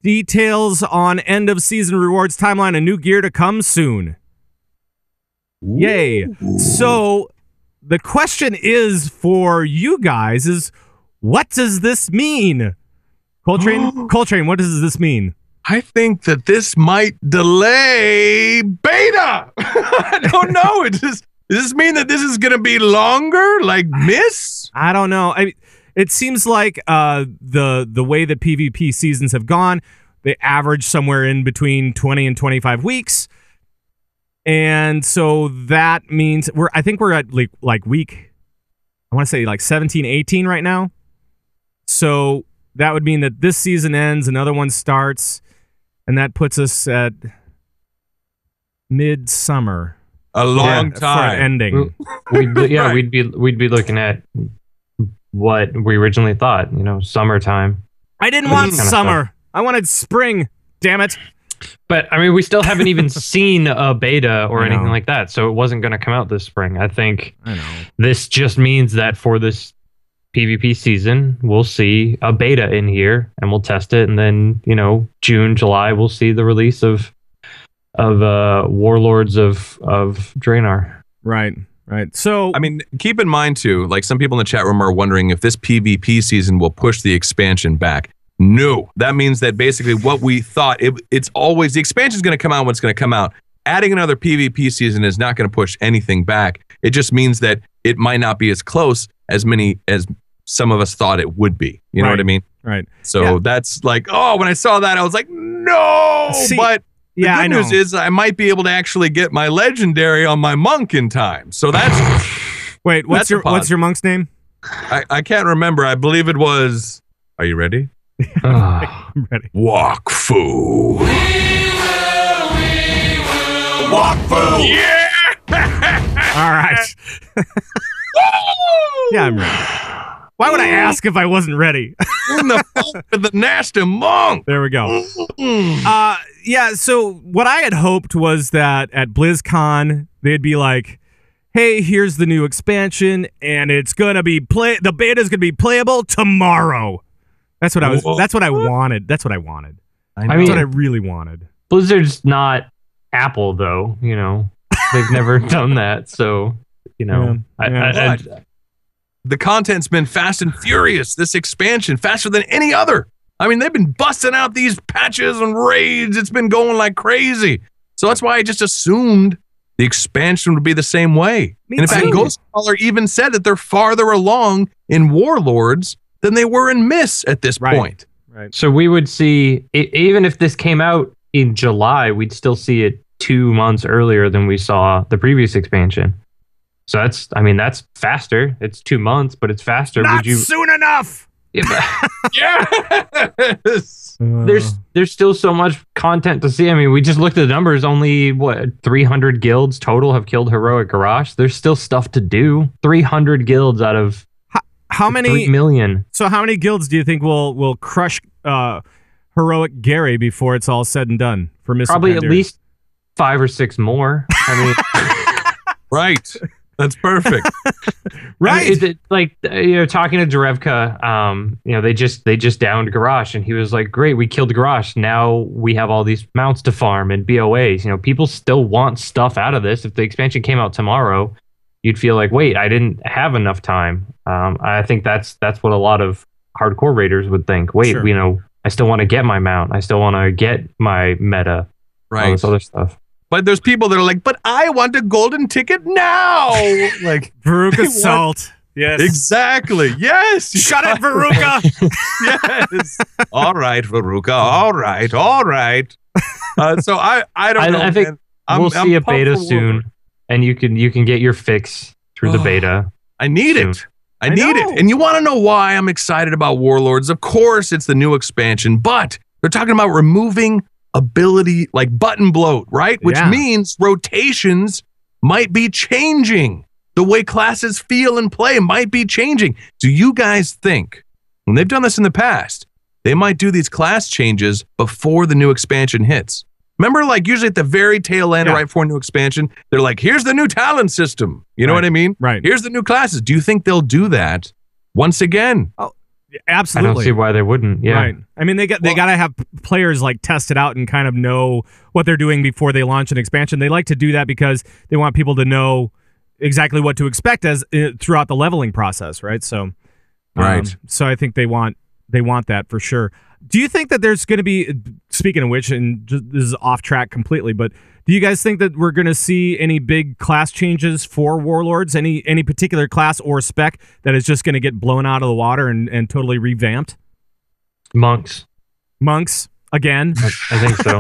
Details on end of season rewards timeline and new gear to come soon. Ooh. Yay. So the question is for you guys is, what does this mean? Koltrane, what does this mean? I think that this might delay beta. I don't know. Does this mean that this is going to be longer, like Miss? I don't know. It seems like the way the PvP seasons have gone, they average somewhere in between 20 and 25 weeks. And so that means I think we're at like week, I want to say like 17, 18 right now. So that would mean that this season ends, another one starts, and that puts us at midsummer. A long time for ending. We'd be looking at what we originally thought, summertime. I didn't want summer. I wanted spring. Damn it. But I mean, we still haven't even seen a beta or anything like that, so it wasn't going to come out this spring. I think this just means that for this PvP season, we'll see a beta in here and we'll test it, and then June, July, we'll see the release of Warlords of Draenor. Right. So, I mean, keep in mind too, like some people in the chat room are wondering if this PvP season will push the expansion back. No, that means that basically what we thought, it's always, the expansion is going to come out when it's going to come out. Adding another PvP season is not going to push anything back. It just means that it might not be as close as some of us thought it would be. You know what I mean? Right. So that's like, when I saw that, I was like, no, but the good news is I might be able to actually get my legendary on my monk in time. So that's wait, what's your monk's name? I can't remember. I believe it was. Are you ready? I'm ready. Walk Fu. We will Walk Fu. Yeah. All right. Yeah, I'm ready. Why would I ask if I wasn't ready? In the funk of the nasty monk. There we go. Yeah, so what I had hoped was that at BlizzCon, they'd be like, hey, here's the new expansion, and it's going to be the beta's going to be playable tomorrow. That's what I wanted. That's what I wanted. That's what I really wanted. Blizzard's not Apple, though, They've never done that, so, the content's been fast and furious, this expansion, faster than any other. I mean, they've been busting out these patches and raids. It's been going like crazy. So that's why I just assumed the expansion would be the same way. And in fact, Ghostcaller even said that they're farther along in Warlords than they were in Miss at this point. Right. So we would see, even if this came out in July, we'd still see it 2 months earlier than we saw the previous expansion. So that's faster. It's 2 months, but it's faster. Not soon enough. Yes. There's still so much content to see. I mean, we just looked at the numbers. Only 300 guilds total have killed heroic Garrosh. There's still stuff to do. 300 guilds out of how many 3 million. So how many guilds do you think will crush heroic Gary before it's all said and done for Mr. Probably Pandora? At least 5 or 6 more. I mean, right. That's perfect. Right. I mean, is it like, talking to Derevka, they just downed Garrosh, and he was like, great, we killed Garrosh. Now we have all these mounts to farm and BOAs. People still want stuff out of this. If the expansion came out tomorrow, you'd feel like, wait, I didn't have enough time. I think that's what a lot of hardcore raiders would think. Wait, sure. I still want to get my mount. I still want to get my meta. Right. All this other stuff. But there's people that are like, but I want a golden ticket now. Like Veruca Salt. Yes. Exactly. Yes. Shut it, Veruca. Yes. All right, Veruca. All right. So I don't know. I think we'll see a beta soon, and you can get your fix through the beta. I need soon. it. I need it. And you want to know why I'm excited about Warlords? Of course, it's the new expansion, but they're talking about removing ability like button bloat, right? Which means rotations might be changing. The way classes feel and play might be changing. Do you guys think, when they've done this in the past, they might do these class changes before the new expansion hits? Remember, like usually at the very tail end, right before new expansion, they're like, here's the new talent system. You know what I mean? Right. Here's the new classes. Do you think they'll do that once again? Oh, absolutely. I don't see why they wouldn't. Yeah. Right. I mean, they got to have players like test it out and kind of know what they're doing before they launch an expansion. They like to do that because they want people to know exactly what to expect as throughout the leveling process, right? So, so I think they want that for sure. Do you think that there's going to be, speaking of which, and this is off track completely, but do you guys think that we're going to see any big class changes for Warlords? Any particular class or spec that is just going to get blown out of the water and totally revamped? Monks again. I think so.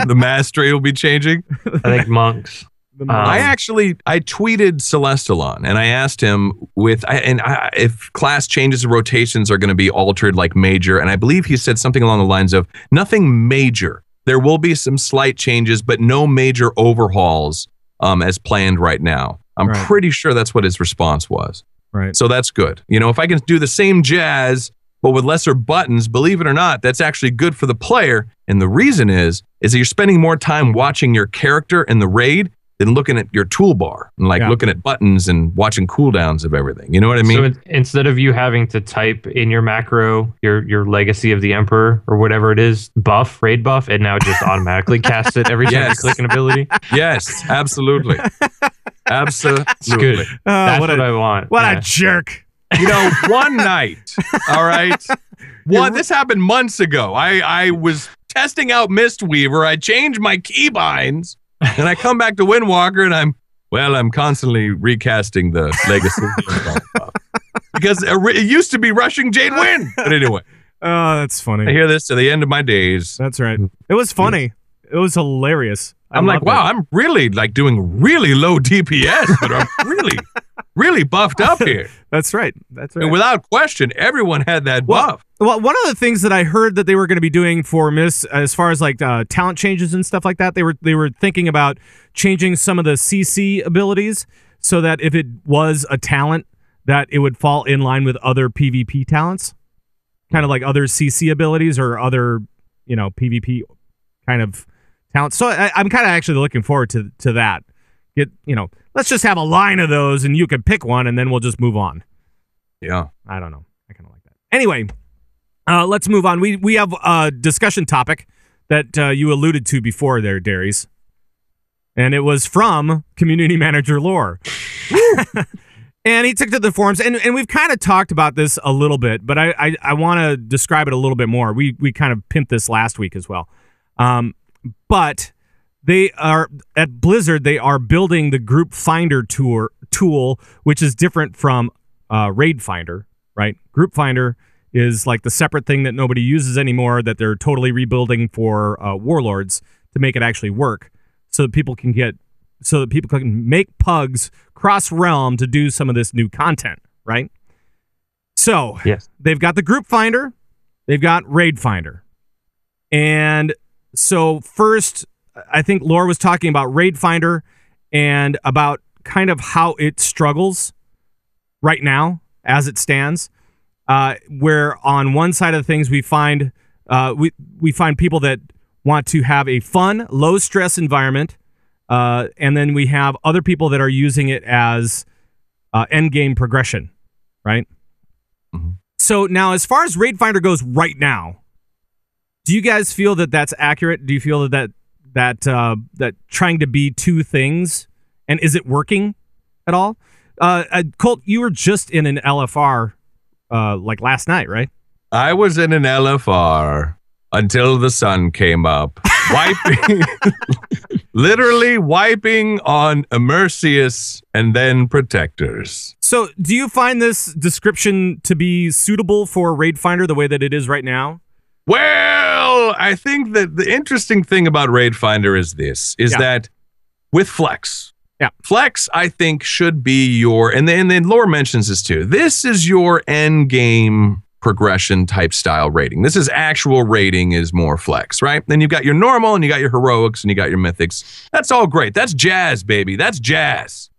The mastery will be changing. I think monks. I tweeted Celestalon and I asked him if class changes and rotations are going to be altered like major, and I believe he said something along the lines of nothing major. There will be some slight changes, but no major overhauls as planned right now. I'm pretty sure that's what his response was. Right. So that's good. You know, if I can do the same jazz but with lesser buttons, believe it or not, that's actually good for the player. And the reason is that you're spending more time watching your character in the raid than looking at your toolbar and looking at buttons and watching cooldowns of everything. You know what I mean? So instead of you having to type in your macro, your Legacy of the Emperor or whatever it is, raid buff, it now just automatically casts it every time you click an ability. Yes, absolutely. Absolutely. It's good. That's what I want. What a jerk. You know, one night, all right? This happened months ago. I was testing out Mistweaver. I changed my keybinds. And I come back to Windwalker, and I'm constantly recasting the Legacy because it used to be rushing Jade Wind. But anyway, oh, that's funny. I hear this to the end of my days. That's right. It was funny. It was hilarious. I'm like, wow, I'm really doing really low DPS, but I'm really buffed up here. That's right. And without question, everyone had that buff. Well, one of the things that I heard that they were going to be doing for Miss, as far as like talent changes and stuff like that, they were thinking about changing some of the CC abilities so that if it was a talent, that it would fall in line with other PvP talents, kind of like other CC abilities or other, PvP kind of talents. So I'm kind of actually looking forward to that. Let's just have a line of those and you can pick one and then we'll just move on. Yeah. I don't know. I kind of like that. Anyway, let's move on. We have a discussion topic that you alluded to before there, Dairies. And it was from Community Manager Lore. And he took to the forums, and we've kind of talked about this a little bit, but I want to describe it a little bit more. We kind of pimped this last week as well. But they are, at Blizzard, they are building the Group Finder tool, which is different from Raid Finder, right? Group Finder is like the separate thing that nobody uses anymore that they're totally rebuilding for Warlords to make it actually work so that people can make pugs cross-realm to do some of this new content, right? So, yes. They've got the Group Finder, they've got Raid Finder. And so first, I think Laura was talking about Raid Finder and about kind of how it struggles right now as it stands, where on one side of things we find we find people that want to have a fun, low-stress environment, and then we have other people that are using it as end-game progression, right? Mm-hmm. So now, as far as Raid Finder goes right now, do you guys feel that that's accurate? Do you feel that trying to be two things, and is it working at all? Colt, you were just in an LFR like last night, right? I was in an LFR until the sun came up, literally wiping on Immersius and then Protectors. So do you find this description to be suitable for Raid Finder the way that it is right now? Well, I think that the interesting thing about Raid Finder is that with Flex, Yeah. Flex, I think, should be your, and then lore mentions this too. This is your end game progression type style rating. This is actual rating is more flex, right? Then you've got your normal and you got your heroics and you got your mythics. That's all great. That's jazz, baby. That's jazz.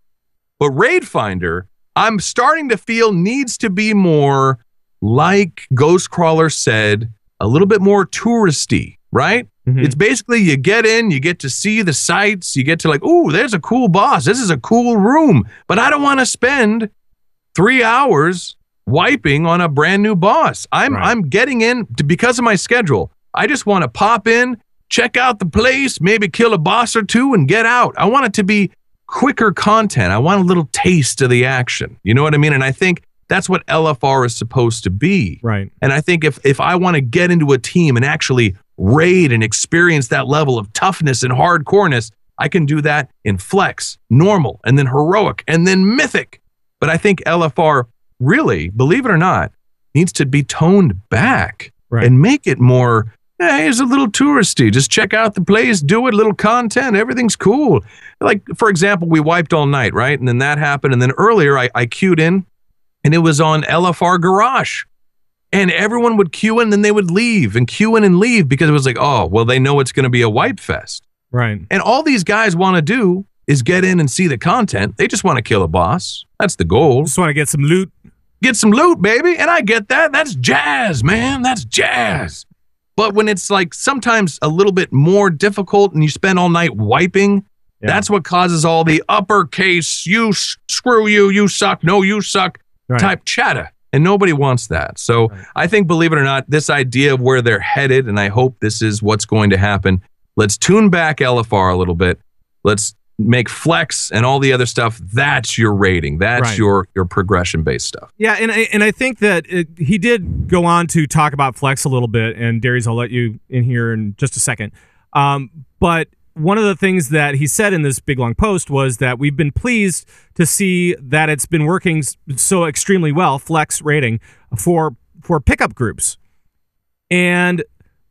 But Raid Finder, I'm starting to feel needs to be more like Ghostcrawler said, a little bit more touristy, right? Mm-hmm. It's basically you get in, you get to see the sights, you get to like, ooh, there's a cool boss. This is a cool room, but I don't want to spend 3 hours wiping on a brand new boss. I'm getting in because of my schedule. I just want to pop in, check out the place, maybe kill a boss or two and get out. I want it to be quicker content. I want a little taste of the action. You know what I mean? And I think that's what LFR is supposed to be. Right. And I think if I want to get into a team and actually raid and experience that level of toughness and hardcoreness, I can do that in flex, normal, and then heroic, and then mythic. But I think LFR really, believe it or not, needs to be toned back and make it more, hey, here's a little touristy. Just check out the place, do it, little content, everything's cool. Like, for example, we wiped all night, right? And then that happened. And then earlier I queued in, and it was on LFR Garrosh. And everyone would queue in, then they would leave and queue in and leave because it was like, oh, well, they know it's going to be a wipe fest. Right. And all these guys want to do is get in and see the content. They just want to kill a boss. That's the goal. Just want to get some loot. Get some loot, baby. And I get that. That's jazz, man. That's jazz. But when it's like sometimes a little bit more difficult and you spend all night wiping, that's what causes all the uppercase, you screw you, you suck, no, you suck type chatter. And nobody wants that. So I think, believe it or not, this idea of where they're headed, and I hope this is what's going to happen, let's tune back LFR a little bit. Let's make flex and all the other stuff. That's your rating. That's your progression-based stuff. Yeah, and I think that he did go on to talk about flex a little bit, and Darius, I'll let you in here in just a second. But one of the things that he said in this big long post was that we've been pleased to see that it's been working so extremely well, flex rating, for pickup groups. And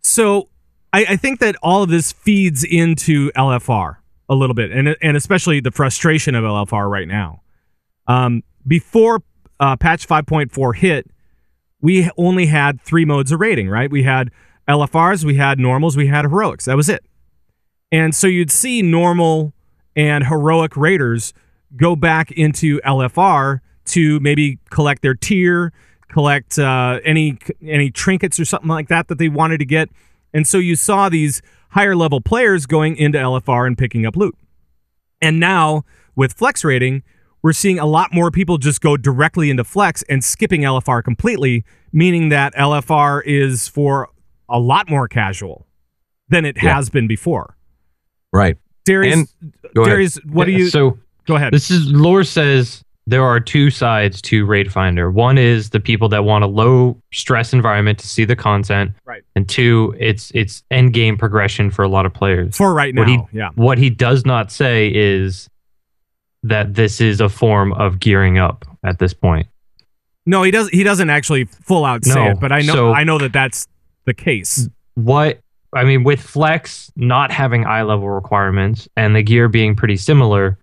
so I think that all of this feeds into LFR a little bit, and especially the frustration of LFR right now. Before patch 5.4 hit, we only had 3 modes of rating, right? We had LFRs, we had normals, we had heroics. That was it. And so you'd see normal and heroic raiders go back into LFR to maybe collect their tier, collect any trinkets or something like that they wanted to get. And so you saw these higher level players going into LFR and picking up loot. And now with flex rating, we're seeing a lot more people just go directly into flex and skipping LFR completely, meaning that LFR is for a lot more casual than it has been before. Right. Darius, what do you... So go ahead. This is, lore says there are 2 sides to Raid Finder. One is the people that want a low stress environment to see the content. Right. And 2, it's end game progression for a lot of players. For right now, What he does not say is that this is a form of gearing up at this point. No, he doesn't actually full out say it, but I know that that's the case. With flex not having eye level requirements and the gear being pretty similar,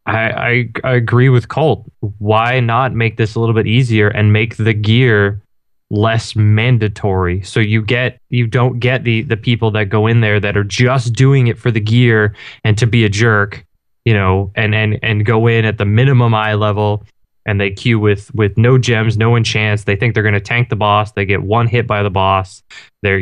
I agree with Colt. Why not make this a little bit easier and make the gear less mandatory? So you don't get the people that go in there that are just doing it for the gear and to be a jerk, and go in at the minimum eye level, and they queue with no gems, no enchants. They think they're going to tank the boss. They get one hit by the boss. They're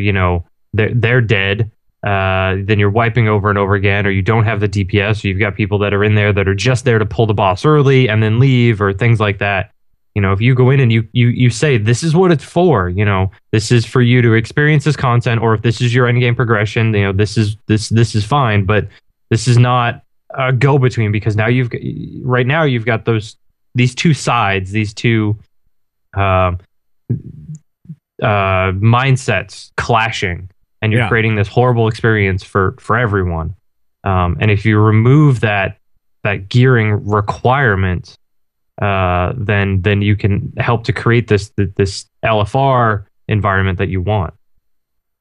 dead. Then you're wiping over and over again, or you don't have the DPS, or you've got people that are in there that are just there to pull the boss early and then leave, or things like that. If you go in and you say this is what it's for, this is for you to experience this content, or if this is your end game progression, this is fine, but this is not a go between, because now you've got these 2 sides, these 2 mindsets clashing. And you're creating this horrible experience for everyone. And if you remove that gearing requirement, then you can help to create this LFR environment that you want.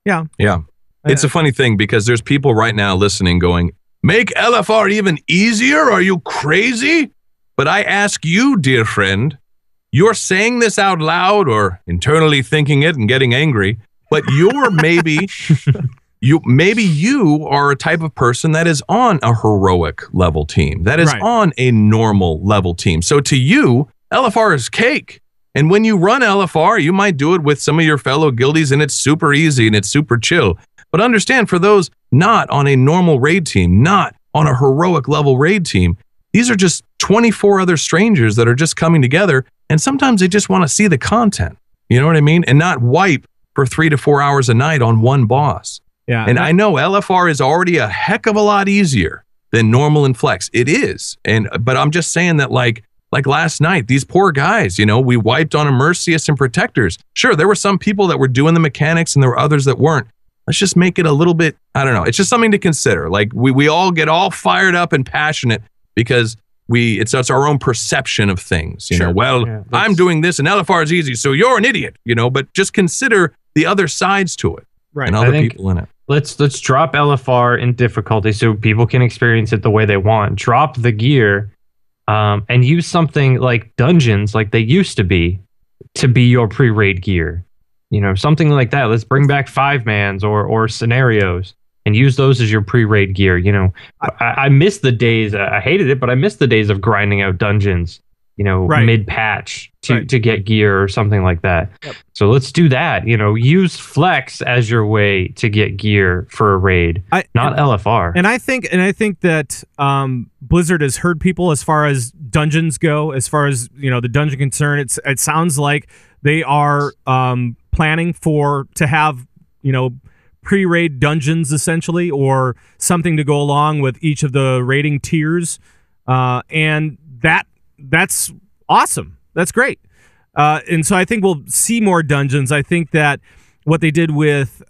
Yeah. Yeah. It's a funny thing because there's people right now listening going, Make LFR even easier? Are you crazy? But I ask you, dear friend, you're saying this out loud or internally thinking it and getting angry, but you're maybe you are a type of person that is on a heroic level team, that is on a normal level team. So to you, LFR is cake. And when you run LFR, you might do it with some of your fellow guildies, and it's super easy and it's super chill. But understand, for those not on a normal raid team, not on a heroic level raid team, these are just 24 other strangers that are just coming together, and sometimes they just want to see the content. You know what I mean? And not wipe for 3 to 4 hours a night on one boss. Yeah. And I know LFR is already a heck of a lot easier than normal and flex. It is. But I'm just saying that like last night, these poor guys, we wiped on Immersius and Protectors. Sure, there were some people that were doing the mechanics and there were others that weren't. Let's just make it a little bit, I don't know. It's just something to consider. Like we all get all fired up and passionate because it's our own perception of things. I'm doing this and LFR is easy, so you're an idiot, but just consider the other sides to it. Right. And other people in it. Let's drop LFR in difficulty so people can experience it the way they want. Drop the gear and use something like dungeons like they used to be your pre-raid gear. Something like that. Let's bring back 5-mans or scenarios and use those as your pre-raid gear. I miss the days. I hated it, but I miss the days of grinding out dungeons, mid-patch to get gear or something like that. Yep. So let's do that. Use Flex as your way to get gear for a raid, not LFR. And I think that Blizzard has heard people as far as dungeons go, as far as the dungeon concern. It sounds like they are planning to have pre-raid dungeons essentially, or something to go along with each of the rating tiers, and that's awesome. That's great. And so I think we'll see more dungeons. I think that what they did with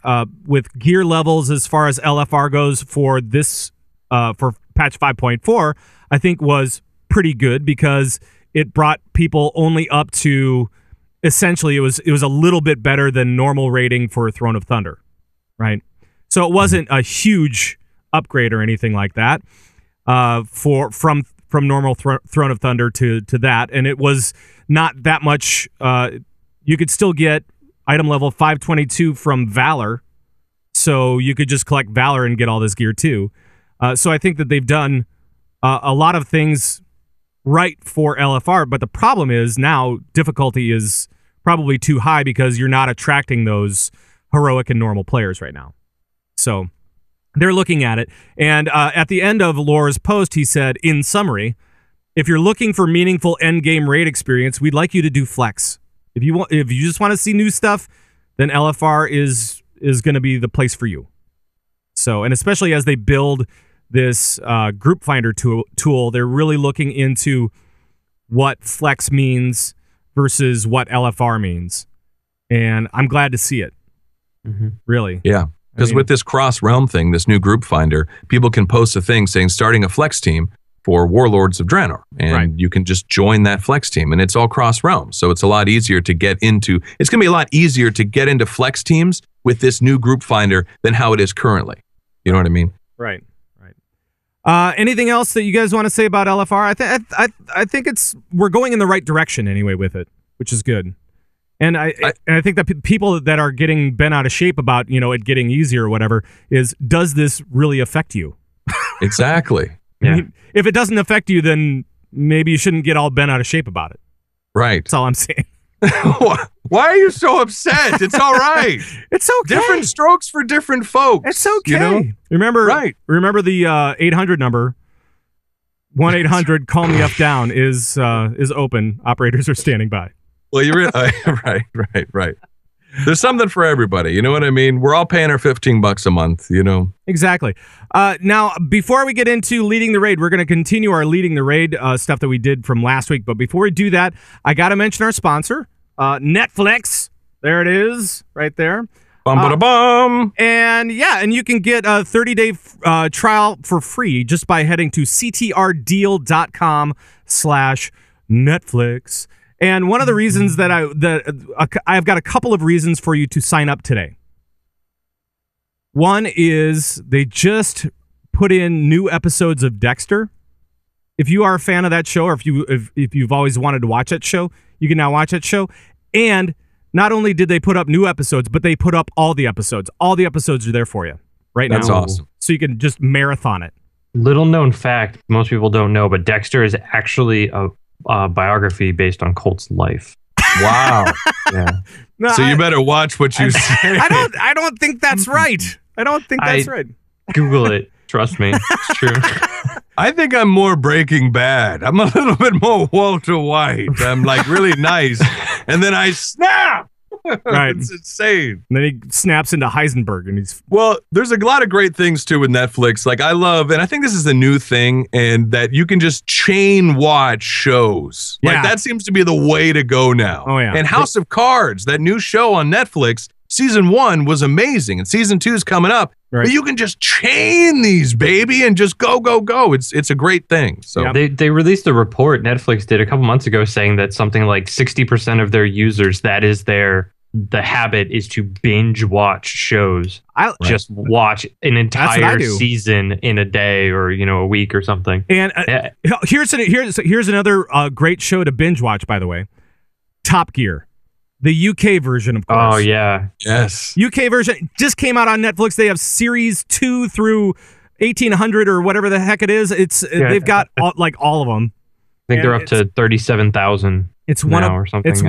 gear levels as far as LFR goes for this for patch 5.4, I think was pretty good, because it brought people only up to, essentially it was a little bit better than normal rating for Throne of Thunder, right? So it wasn't a huge upgrade or anything like that from normal Throne of Thunder to that, and it was not that much. You could still get item level 522 from Valor, so you could just collect Valor and get all this gear too. So I think that they've done a lot of things right for LFR, but the problem is now difficulty is probably too high because you're not attracting those heroic and normal players right now. So they're looking at it. And at the end of Lore's post, he said, in summary, if you're looking for meaningful endgame raid experience, we'd like you to do Flex. If you just want to see new stuff, then LFR is going to be the place for you. So, and especially as they build this group finder tool, they're really looking into what Flex means versus what LFR means. And I'm glad to see it. Mm-hmm. Really. Yeah. Because with this cross-realm thing, this new group finder, people can post a thing saying starting a Flex team for Warlords of Draenor. And you can just join that Flex team. And it's all cross-realm. So it's a lot easier to get into. It's going to be a lot easier to get into Flex teams with this new group finder than how it is currently. You know what I mean? Right. Anything else that you guys want to say about LFR? I think we're going in the right direction anyway with it, which is good. And I think that people that are getting bent out of shape about it getting easier or whatever is, does this really affect you? Exactly. Yeah. If it doesn't affect you, then maybe you shouldn't get all bent out of shape about it. Right. That's all I'm saying. Why are you so upset? It's all right. It's okay. Different strokes for different folks. It's okay. Remember the 800 number. 1-800 call me up down is open. Operators are standing by. Well, you're right. There's something for everybody. You know what I mean? We're all paying our $15 a month, Exactly. Now, before we get into leading the raid, we're going to continue our leading the raid stuff that we did from last week. But before we do that, I got to mention our sponsor, Netflix. There it is, right there. Bum. And you can get a 30-day trial for free just by heading to ctrdeal.com/Netflix. And one of the reasons that I've got a couple of reasons for you to sign up today. One is they just put in new episodes of Dexter. If you are a fan of that show, or if you've always wanted to watch that show, you can now watch that show. And not only did they put up new episodes, but they put up all the episodes. All the episodes are there for you right now. That's awesome. So you can just marathon it. Little known fact, most people don't know, but Dexter is actually a biography based on Colt's life. Wow. Yeah. No, So you better watch what you say. I don't think that's right. I don't think that's right. Google it. Trust me. It's true. I think I'm more Breaking Bad. I'm a little bit more Walter White. I'm like really nice. And then I snap. Right. It's insane. And then he snaps into Heisenberg and he's... Well, there's a lot of great things too with Netflix. Like I love, and I think this is a new thing, and that you can just chain watch shows. Yeah. Like that seems to be the way to go now. Oh, yeah. And House of Cards, that new show on Netflix, season 1 was amazing, and season 2 is coming up. Right. But you can just chain these, baby, and just go. It's a great thing. So They released a report, Netflix did a couple months ago, saying that something like 60% of their users, that is the habit is to binge watch shows. Just watch an entire season in a day or a week or something. And here's another great show to binge watch, by the way. Top Gear. The UK version, of course. Oh, yeah. yes. UK version just came out on Netflix. They have series 2 through 1800 or whatever the heck it is. They've got all of them. I think they're up to 37,000. It's one of or something. It's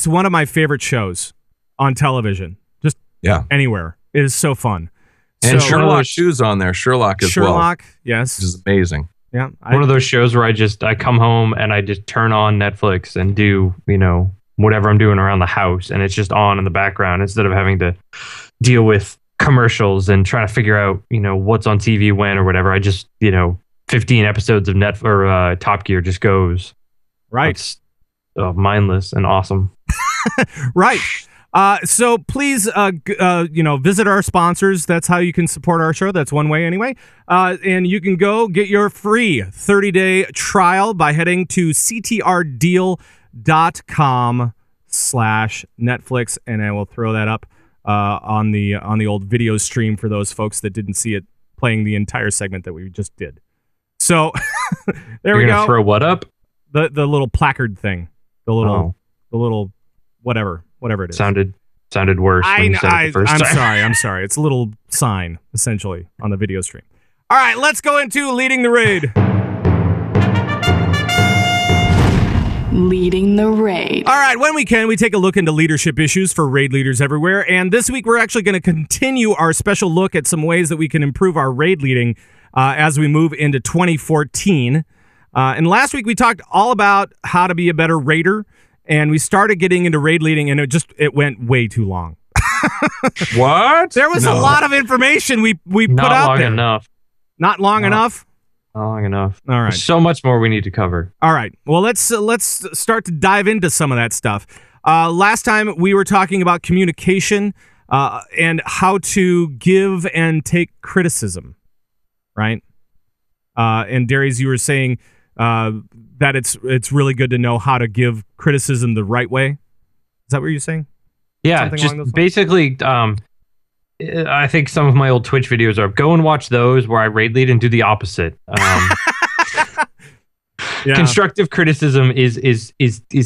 one of my favorite shows on television. Just anywhere. It is so fun. And Sherlock Shoes on there. Sherlock as well. Sherlock, yes. Which is amazing. Yeah. One of those shows where I come home and I just turn on Netflix and do, whatever I'm doing around the house, and it's just on in the background instead of having to deal with commercials and trying to figure out, what's on TV when or whatever. I just, 15 episodes of Top Gear just goes. Right. It's mindless and awesome. Right. So please, visit our sponsors. That's how you can support our show. That's one way anyway. And you can go get your free 30-day trial by heading to ctrdeal.com/Netflix. And I will throw that up on the old video stream for those folks that didn't see it playing the entire segment that we just did. So there we go. Throw what up? The little placard thing. The little whatever it is. Sounded worse. I'm sorry. It's a little sign, essentially, on the video stream. All right, let's go into leading the raid. Leading the raid. All right, when we can, we take a look into leadership issues for raid leaders everywhere. And this week, we're actually going to continue our special look at some ways that we can improve our raid leading as we move into 2014. And last week, we talked all about how to be a better raider. And we started getting into raid leading, and it went way too long. What? There was a lot of information we put Not out long there. enough. Not long enough? Not long enough. All right. There's so much more we need to cover. All right. Well, let's start to dive into some of that stuff. Last time we were talking about communication and how to give and take criticism, right? And Dairies, you were saying that it's really good to know how to give criticism the right way. Is that what you're saying? Yeah, just basically, I think some of my old Twitch videos are go and watch those where I raid lead and do the opposite. Constructive criticism is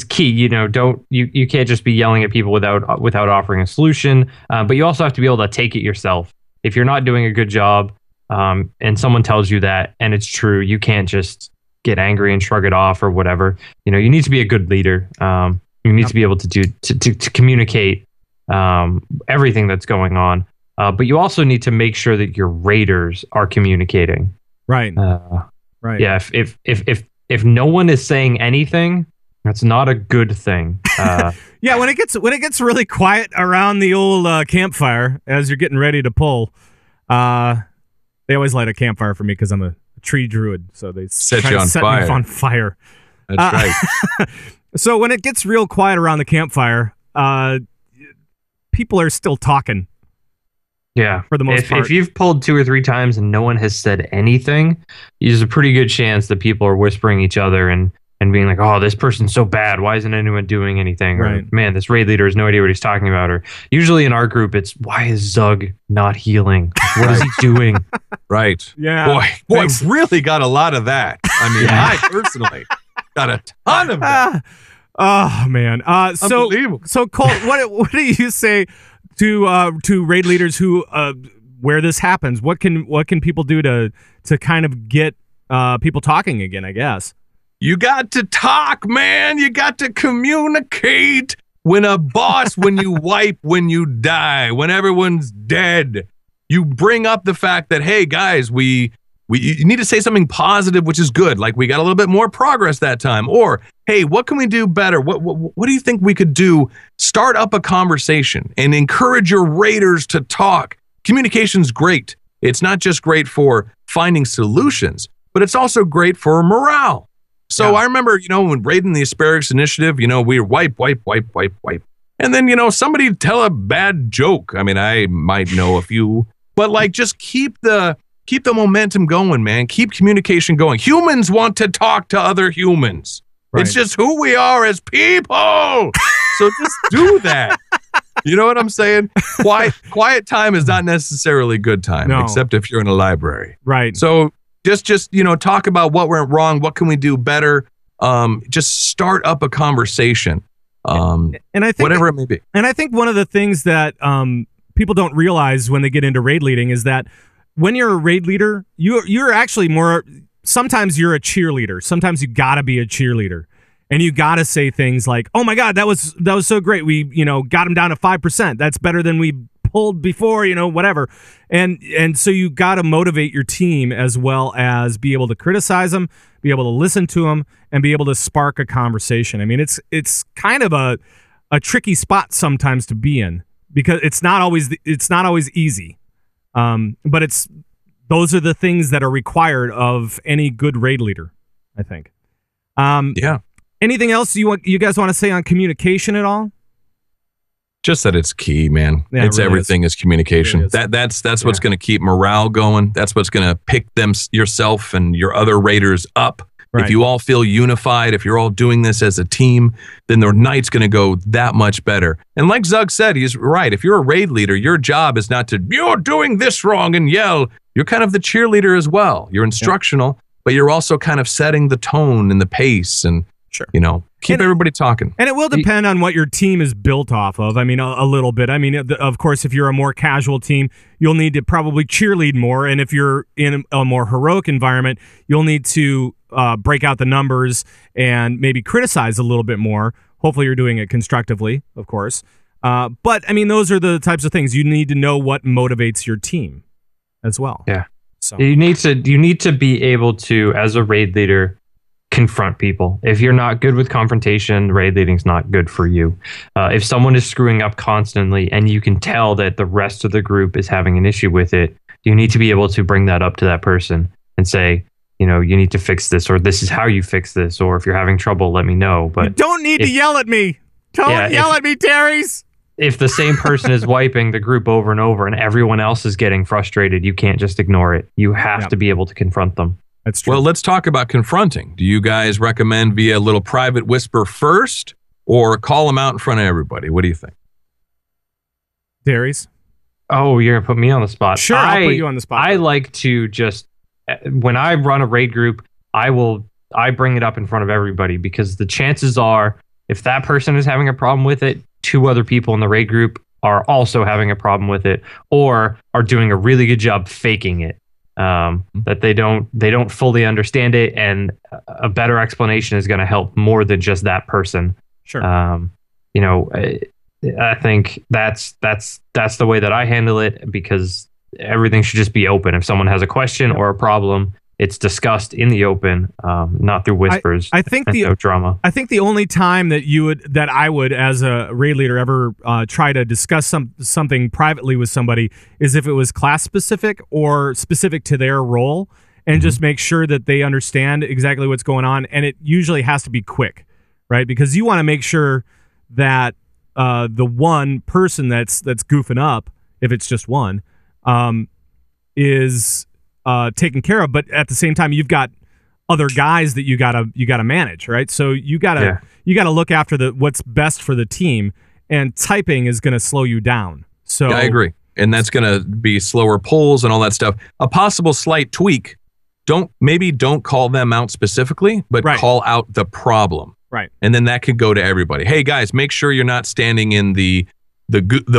key. You can't just be yelling at people without offering a solution. But you also have to be able to take it yourself. If you're not doing a good job, and someone tells you that, and it's true, you can't just get angry and shrug it off or whatever. You need to be a good leader. You need to be able to communicate everything that's going on. But you also need to make sure that your raiders are communicating. Right. Right. Yeah. If no one is saying anything, that's not a good thing. Yeah. When it gets really quiet around the old campfire as you're getting ready to pull, they always light a campfire for me because I'm a tree druid. So they set me on fire. That's right. So when it gets real quiet around the campfire, people are still talking. Yeah, for the most part. If you've pulled 2 or 3 times and no one has said anything, there's a pretty good chance that people are whispering each other and and being like, oh, this person's so bad. Why isn't anyone doing anything? Right. Or, man, this raid leader has no idea what he's talking about. Or usually in our group, it's, why is Zug not healing? What is he doing? Right. Yeah. Boy, I've really got a lot of that. I mean, I personally got a ton of that. Oh man. So Colt, what do you say to raid leaders who where this happens? What can people do to kind of get people talking again, I guess? You got to talk, man. You got to communicate. When you wipe, when you die, when everyone's dead, you bring up the fact that, hey, guys, you need to say something positive, which is good. Like, we got a little bit more progress that time. Or, hey, what can we do better? What do you think we could do? Start up a conversation and encourage your raiders to talk. Communication's great. It's not just great for finding solutions, but it's also great for morale. So I remember, when raiding the Asparagus Initiative, we wipe. And then, somebody tell a bad joke. I mean, I might know a few, but like, just keep the momentum going, man. Keep communication going. Humans want to talk to other humans. Right. It's just who we are as people. So just do that. You know what I'm saying? Quiet time is not necessarily good time, except if you're in a library. Right. So just talk about what went wrong. What can we do better? Just start up a conversation. And I think whatever it may be. And I think one of the things that people don't realize when they get into raid leading is that when you're a raid leader, you're actually more. Sometimes you're a cheerleader. Sometimes you gotta be a cheerleader, and you gotta say things like, "Oh my God, that was so great. We got him down to 5%. That's better than we pulled before. Whatever." And so you gotta motivate your team as well as be able to criticize them, be able to listen to them, and be able to spark a conversation. I mean, it's kind of a tricky spot sometimes to be in because it's not always easy. But those are the things that are required of any good raid leader, I think. Anything else you guys want to say on communication at all? Just that it's key, man. Yeah, it's really everything is communication. It really That's what's going to keep morale going. That's what's going to pick yourself and your other raiders up. Right. If you all feel unified, if you're all doing this as a team, then the night's going to go that much better. And like Zug said, he's right. If you're a raid leader, your job is not to, you're doing this wrong and yell. You're kind of the cheerleader as well. You're instructional, but you're also kind of setting the tone and the pace and, keep everybody talking. And it will depend on what your team is built off of. I mean, a little bit. I mean, of course, if you're a more casual team, you'll need to probably cheerlead more. And if you're in a more heroic environment, you'll need to break out the numbers and maybe criticize a little bit more. Hopefully you're doing it constructively, of course. But, I mean, those are the types of things. You need to know what motivates your team as well. Yeah. So you need to be able to, as a raid leader, confront people. If you're not good with confrontation, raid leading's not good for you. If someone is screwing up constantly and you can tell that the rest of the group is having an issue with it, you need to be able to bring that up to that person and say, you need to fix this, or this is how you fix this, or if you're having trouble, let me know. But you don't need to yell at me. Don't yell at me, Terry's. If the same person is wiping the group over and over and everyone else is getting frustrated, you can't just ignore it. You have to be able to confront them. That's true. Well, let's talk about confronting. Do you guys recommend via a little private whisper first or call them out in front of everybody? What do you think? Dairies? Oh, you're going to put me on the spot. Sure, I'll put you on the spot. I like to just, when I run a raid group, I bring it up in front of everybody because the chances are if that person is having a problem with it, two other people in the raid group are also having a problem with it or are doing a really good job faking it. That they don't fully understand it, and a better explanation is going to help more than just that person. Sure. I think that's the way that I handle it because everything should just be open. If someone has a question or a problem, it's discussed in the open, not through whispers. I think no drama. I think the only time that I would, as a raid leader, ever try to discuss something privately with somebody is if it was class specific or specific to their role, and just make sure that they understand exactly what's going on. And it usually has to be quick, right? Because you want to make sure that the one person that's goofing up, if it's just one, is taken care of, but at the same time, you've got other guys that you gotta manage, right? So you gotta look after what's best for the team, and typing is gonna slow you down. So I agree, and that's gonna be slower pulls and all that stuff. A possible slight tweak: don't call them out specifically, but call out the problem. Right. And then that could go to everybody. Hey guys, make sure you're not standing in the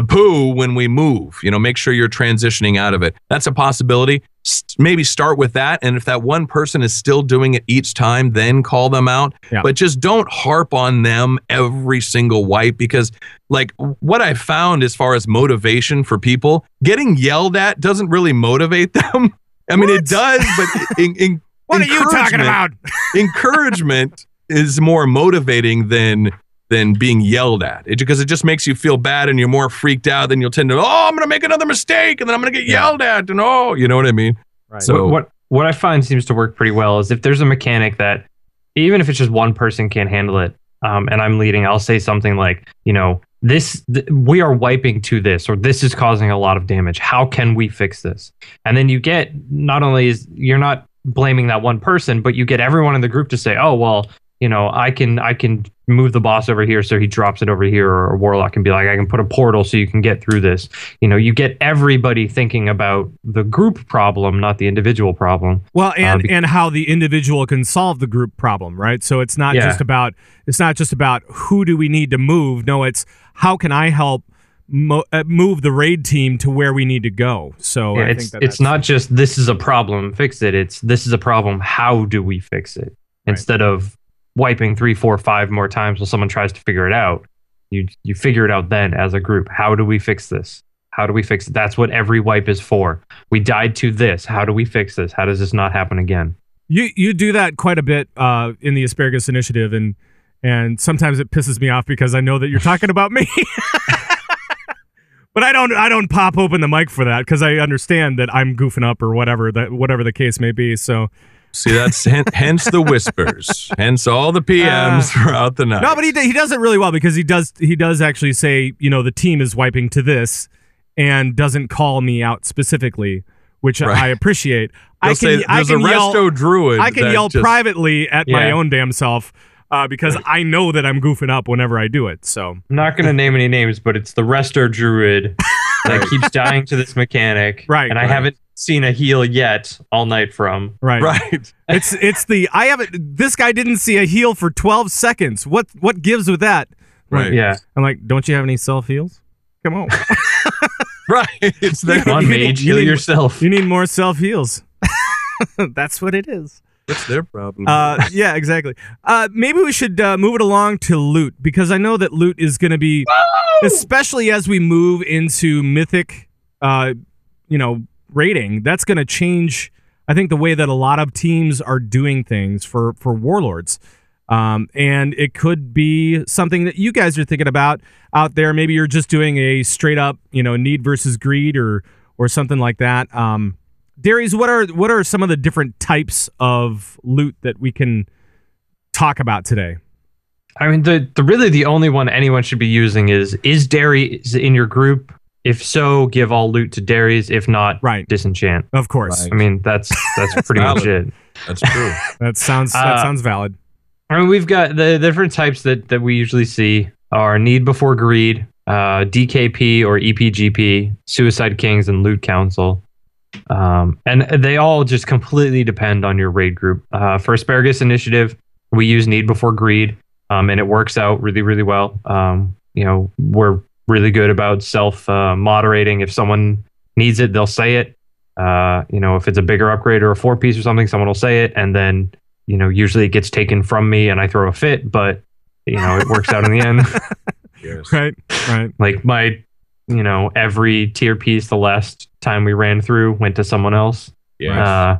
poo when we move. Make sure you're transitioning out of it. That's a possibility. Maybe start with that. And if that one person is still doing it each time, then call them out. Yeah. But just don't harp on them every single wipe, because like what I found as far as motivation for people, getting yelled at doesn't really motivate them. I mean, it does, but what are you talking about? Encouragement is more motivating than being yelled at, because it just makes you feel bad and you're more freaked out. Then you'll tend to, I'm going to make another mistake and then I'm going to get yelled at, and you know what I mean? Right. So what I find seems to work pretty well is if there's a mechanic that, even if it's just one person can't handle it, and I'm leading, I'll say something like, we are wiping to this, or this is causing a lot of damage. How can we fix this? And then you get, not only is you're not blaming that one person, but you get everyone in the group to say, oh, well, I can move the boss over here so he drops it over here, or a warlock can be like, I can put a portal so you can get through this. You get everybody thinking about the group problem, not the individual problem. Well, and how the individual can solve the group problem, right? So it's not just about who do we need to move. No, it's how can I help move the raid team to where we need to go. So I think it's not just this is a problem, fix it. It's this is a problem, how do we fix it? Instead of wiping 3, 4, 5 more times while someone tries to figure it out, you figure it out then as a group. How do we fix this? How do we fix it? That's what every wipe is for. We died to this. How do we fix this? How does this not happen again? You do that quite a bit in the Asparagus Initiative, and sometimes it pisses me off because I know that you're talking about me. But I don't pop open the mic for that because I understand that I'm goofing up or whatever the case may be. So. See, that's hence the whispers, hence all the PMs throughout the night. No, but he does it really well because he does actually say, the team is wiping to this, and doesn't call me out specifically, which I appreciate. I can yell privately at my own damn self because I know that I'm goofing up whenever I do it. So I'm not going to name any names, but it's the Resto Druid that keeps dying to this mechanic, right? And I haven't seen a heal yet all night from. Right. It's the I haven't. This guy didn't see a heal for 12 seconds. What gives with that? Right. Yeah. I'm like, don't you have any self heals? Come on. Right. It's there. Come on, mage, heal yourself. You need more self heals. That's what it is. What's their problem? Yeah, exactly. Maybe we should move it along to loot, because I know that loot is going to be, especially as we move into mythic, rating. That's going to change, I think, the way that a lot of teams are doing things for Warlords. And it could be something that you guys are thinking about out there. Maybe you're just doing a straight up, need versus greed or something like that. Dairies, what are some of the different types of loot that we can talk about today? I mean, the only one anyone should be using is Dairies in your group? If so, give all loot to Dairies. If not, disenchant. Of course. Right. I mean, that's pretty much it. That's true. That sounds valid. I mean, we've got the different types that we usually see are Need Before Greed, DKP or EPGP, Suicide Kings, and Loot Council. And they all just completely depend on your raid group. For Asparagus Initiative, we use Need Before Greed, and it works out really, really well. We're really good about self-moderating. If someone needs it, they'll say it. If it's a bigger upgrade or a 4-piece or something, someone will say it, and then, usually it gets taken from me and I throw a fit, but, it works out in the end. Yes. Right. Like my, every tier piece the last time we ran through went to someone else. Yes.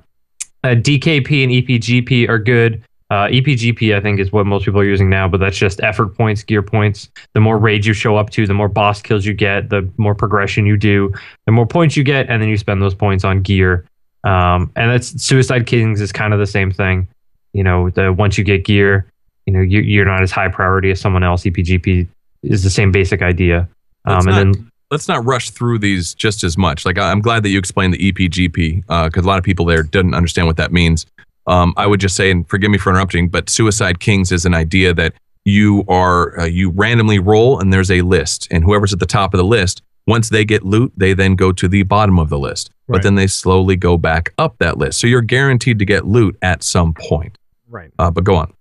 DKP and EPGP are good. EPGP, I think, is what most people are using now, but that's just effort points, gear points. The more raids you show up to, the more boss kills you get, the more progression you do, the more points you get, and then you spend those points on gear. And that's Suicide Kings is kind of the same thing. Once you get gear, you're not as high priority as someone else. EPGP is the same basic idea. Let's not rush through these just as much. Like, I'm glad that you explained the EPGP, because a lot of people there didn't understand what that means. I would just say, and forgive me for interrupting, but Suicide Kings is an idea that you randomly roll and there's a list, and whoever's at the top of the list, once they get loot, they then go to the bottom of the list, but then they slowly go back up that list. So you're guaranteed to get loot at some point. Right. But go on.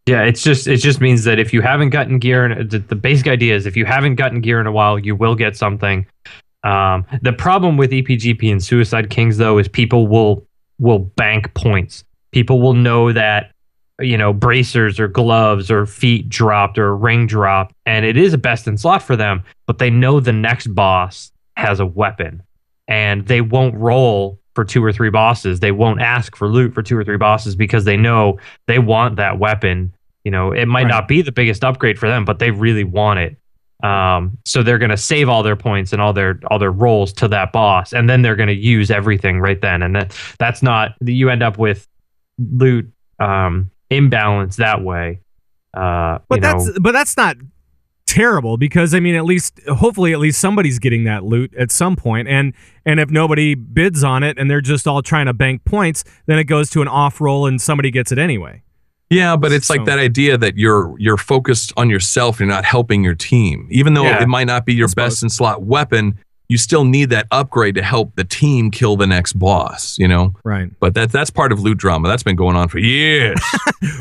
Yeah, it just means that if you haven't gotten gear, the basic idea is if you haven't gotten gear in a while, you will get something. The problem with EPGP and Suicide Kings, though, is people will bank points. People will know that, bracers or gloves or feet dropped or a ring dropped, and it is a best in slot for them, but they know the next boss has a weapon, and they won't roll for 2 or 3 bosses. They won't ask for loot for 2 or 3 bosses because they know they want that weapon. It might not be the biggest upgrade for them, but they really want it. So they're going to save all their points and all their rolls to that boss, and then they're going to use everything right then. And that's not, you end up with loot imbalance that way. But that's not terrible, because hopefully at least somebody's getting that loot at some point, and if nobody bids on it and they're just all trying to bank points, then it goes to an off roll and somebody gets it anyway. Yeah, but it's like that idea that you're focused on yourself, you're not helping your team. Even though it might not be your best in slot weapon, you still need that upgrade to help the team kill the next boss, Right. But that's part of loot drama. That's been going on for years.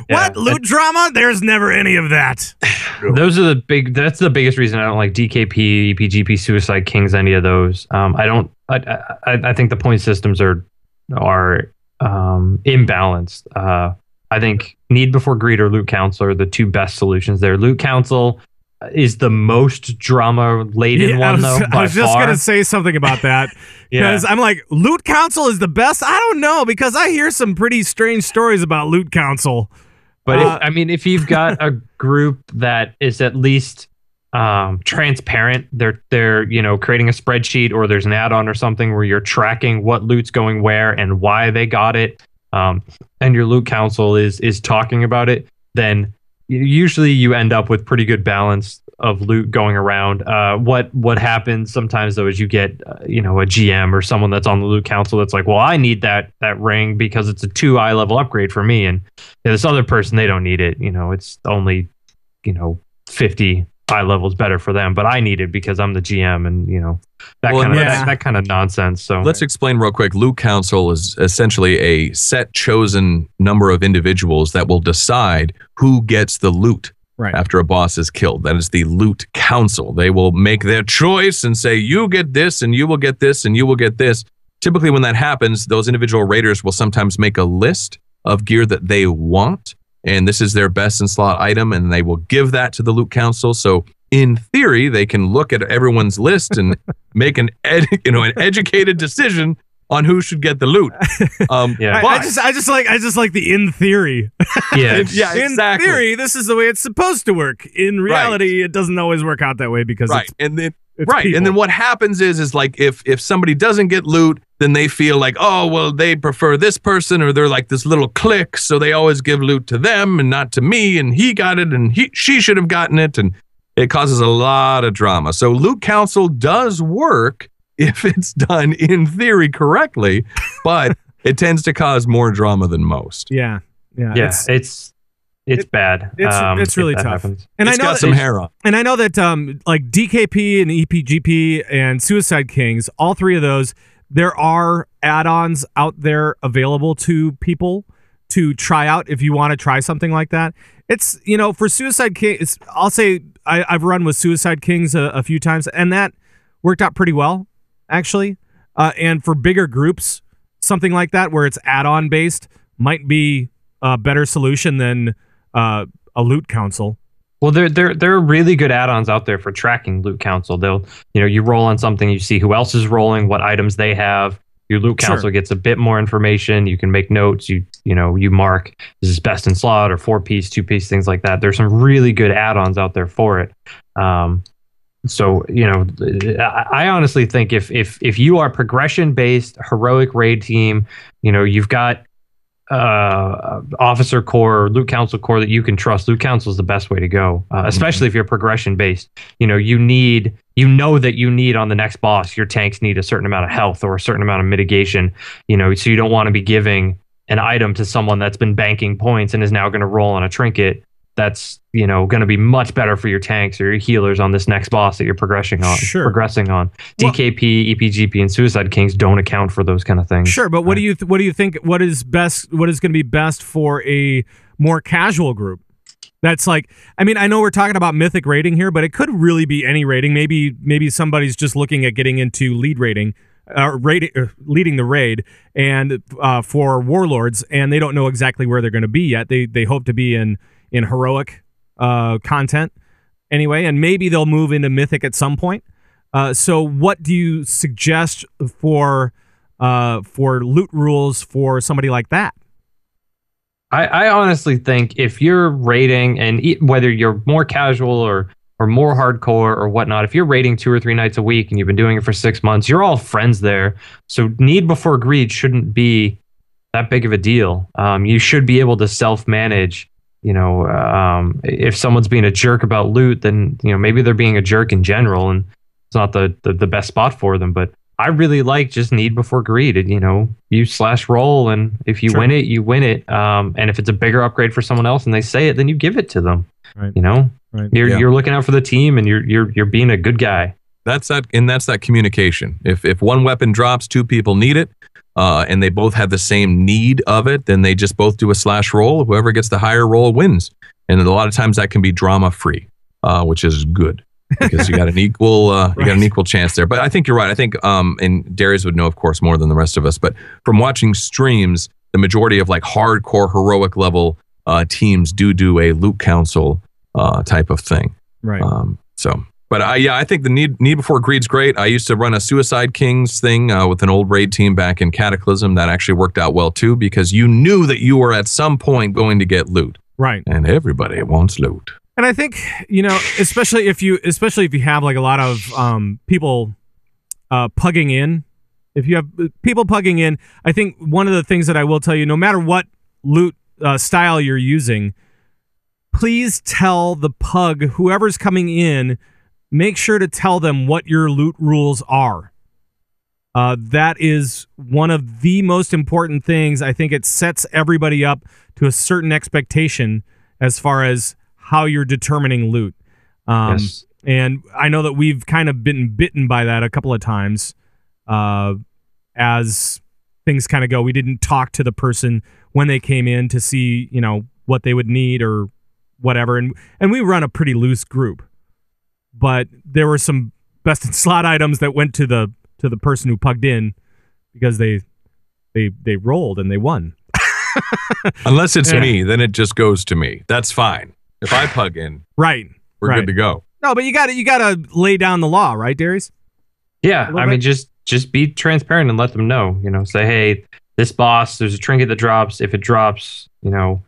What? Loot drama? There's never any of that. That's the biggest reason I don't like DKP, EPGP, Suicide Kings, any of those. I think the point systems are imbalanced. I think Need Before Greed or Loot Council are the 2 best solutions there. Loot Council is the most drama-laden one, though. I was just going to say something about that. Because I'm like, Loot Council is the best? I don't know, because I hear some pretty strange stories about Loot Council. But if you've got a group that is at least transparent, they're creating a spreadsheet, or there's an add-on or something where you're tracking what loot's going where and why they got it, and your loot council is talking about it, then usually you end up with pretty good balance of loot going around. What happens sometimes, though, is you get a GM or someone that's on the loot council that's like, well, I need that ring because it's a 2 eye level upgrade for me, and this other person, they don't need it. It's only 50 eye levels better for them, but I need it because I'm the GM, and that kind of nonsense. So let's explain real quick. Loot Council is essentially a set chosen number of individuals that will decide who gets the loot after a boss is killed. That is the Loot Council. They will make their choice and say, you get this, and you will get this, and you will get this. Typically, when that happens, those individual raiders will sometimes make a list of gear that they want, and this is their best in slot item, and they will give that to the Loot Council. So in theory, they can look at everyone's list and make an educated decision on who should get the loot. I just like the in theory. Yeah, In theory, this is the way it's supposed to work. In reality, it doesn't always work out that way because and then what happens is like if somebody doesn't get loot, then they feel like, oh well, they prefer this person, or they're like this little clique, so they always give loot to them and not to me, and he got it and she should have gotten it, and it causes a lot of drama. So Loot Council does work if it's done in theory correctly, but it tends to cause more drama than most. Yeah. It's bad. It's really tough. Happens. And it's got some hair on. And I know that like DKP and EPGP and Suicide Kings, all 3 of those, there are add-ons out there available to people to try out if you want to try something like that. It's, for Suicide Kings, I'll say I've run with Suicide Kings a few times, and that worked out pretty well, actually. And for bigger groups, something like that where it's add-on based might be a better solution than a loot council. Well, there are really good add-ons out there for tracking loot council. They'll, you roll on something, you see who else is rolling, what items they have. Your loot council gets a bit more information. You can make notes. You mark this is best in slot or 4-piece, 2-piece, things like that. There's some really good add-ons out there for it. So I honestly think if you are progression based heroic raid team, you've got officer core or loot council core that you can trust. Loot council is the best way to go, especially if you're progression based. You know that you need on the next boss, your tanks need a certain amount of health or a certain amount of mitigation. So you don't want to be giving an item to someone that's been banking points and is now going to roll on a trinket, that's, you know, going to be much better for your tanks or your healers on this next boss that you're progressing on. DKP, EPGP, and Suicide Kings don't account for those kind of things. Sure, but what do you think? What is best? What is going to be best for a more casual group? That's like, I mean, I know we're talking about mythic rating here, but it could really be any rating. Maybe somebody's just looking at getting into lead rating. Leading the raid and for Warlords, and they don't know exactly where they're going to be yet. They hope to be in heroic content anyway, and maybe they'll move into mythic at some point. So what do you suggest for loot rules for somebody like that? I honestly think if you're raiding, and whether you're more casual or more hardcore or whatnot, if you're raiding 2 or 3 nights a week and you've been doing it for 6 months, you're all friends there. So need before greed shouldn't be that big of a deal. You should be able to self-manage. You know, if someone's being a jerk about loot, then, you know, maybe they're being a jerk in general and it's not the best spot for them. But I really like just need before greed. And, you know, you /roll, and if you win it, you win it. And if it's a bigger upgrade for someone else and they say it, then you give it to them. Right. You know, you're looking out for the team, and you're being a good guy. That's that communication. If one weapon drops, 2 people need it, and they both have the same need of it, then they just both do a /roll. Whoever gets the higher roll wins. And a lot of times that can be drama free, which is good because you got an equal chance there. But I think you're right. I think and Darius would know, of course, more than the rest of us. But from watching streams, the majority of like hardcore heroic level teams do a loot council type of thing. Right. But I think the need before greed's great. I used to run a Suicide Kings thing with an old raid team back in Cataclysm. That actually worked out well too, because you knew that you were at some point going to get loot. Right. And everybody wants loot. And I think, you know, especially if you have like a lot of people pugging in. If you have people pugging in, I think one of the things that I will tell you, no matter what loot style you're using, please tell the pug, whoever's coming in, make sure to tell them what your loot rules are. That is one of the most important things. I think it sets everybody up to a certain expectation as far as how you're determining loot. Yes. And I know that we've kind of been bitten by that a couple of times as things kind of go. We didn't talk to the person when they came in to see, you know, what they would need or whatever. And we run a pretty loose group. But there were some best in slot items that went to the person who pugged in because they rolled and they won. Unless it's me, then it just goes to me. That's fine. If I pug in, right, we're good to go. No, but you gotta lay down the law, right, Darius? Yeah, I mean, just be transparent and let them know. You know, say, hey, this boss, there's a trinket that drops. If it drops, you know,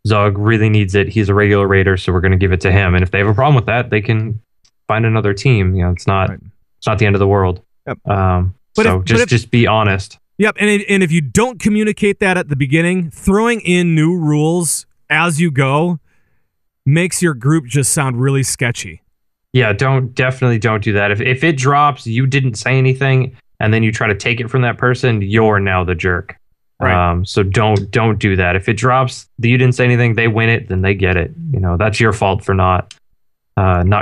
Zug really needs it. He's a regular raider, so we're going to give it to him. And if they have a problem with that, they can find another team. You know, it's not the end of the world. Yep. Just be honest. Yep, and if you don't communicate that at the beginning, throwing in new rules as you go makes your group just sound really sketchy. Yeah, definitely don't do that. If it drops, you didn't say anything, and then you try to take it from that person, you're now the jerk. Right. So don't do that. If it drops, you didn't say anything, they win it, then they get it. You know, that's your fault for not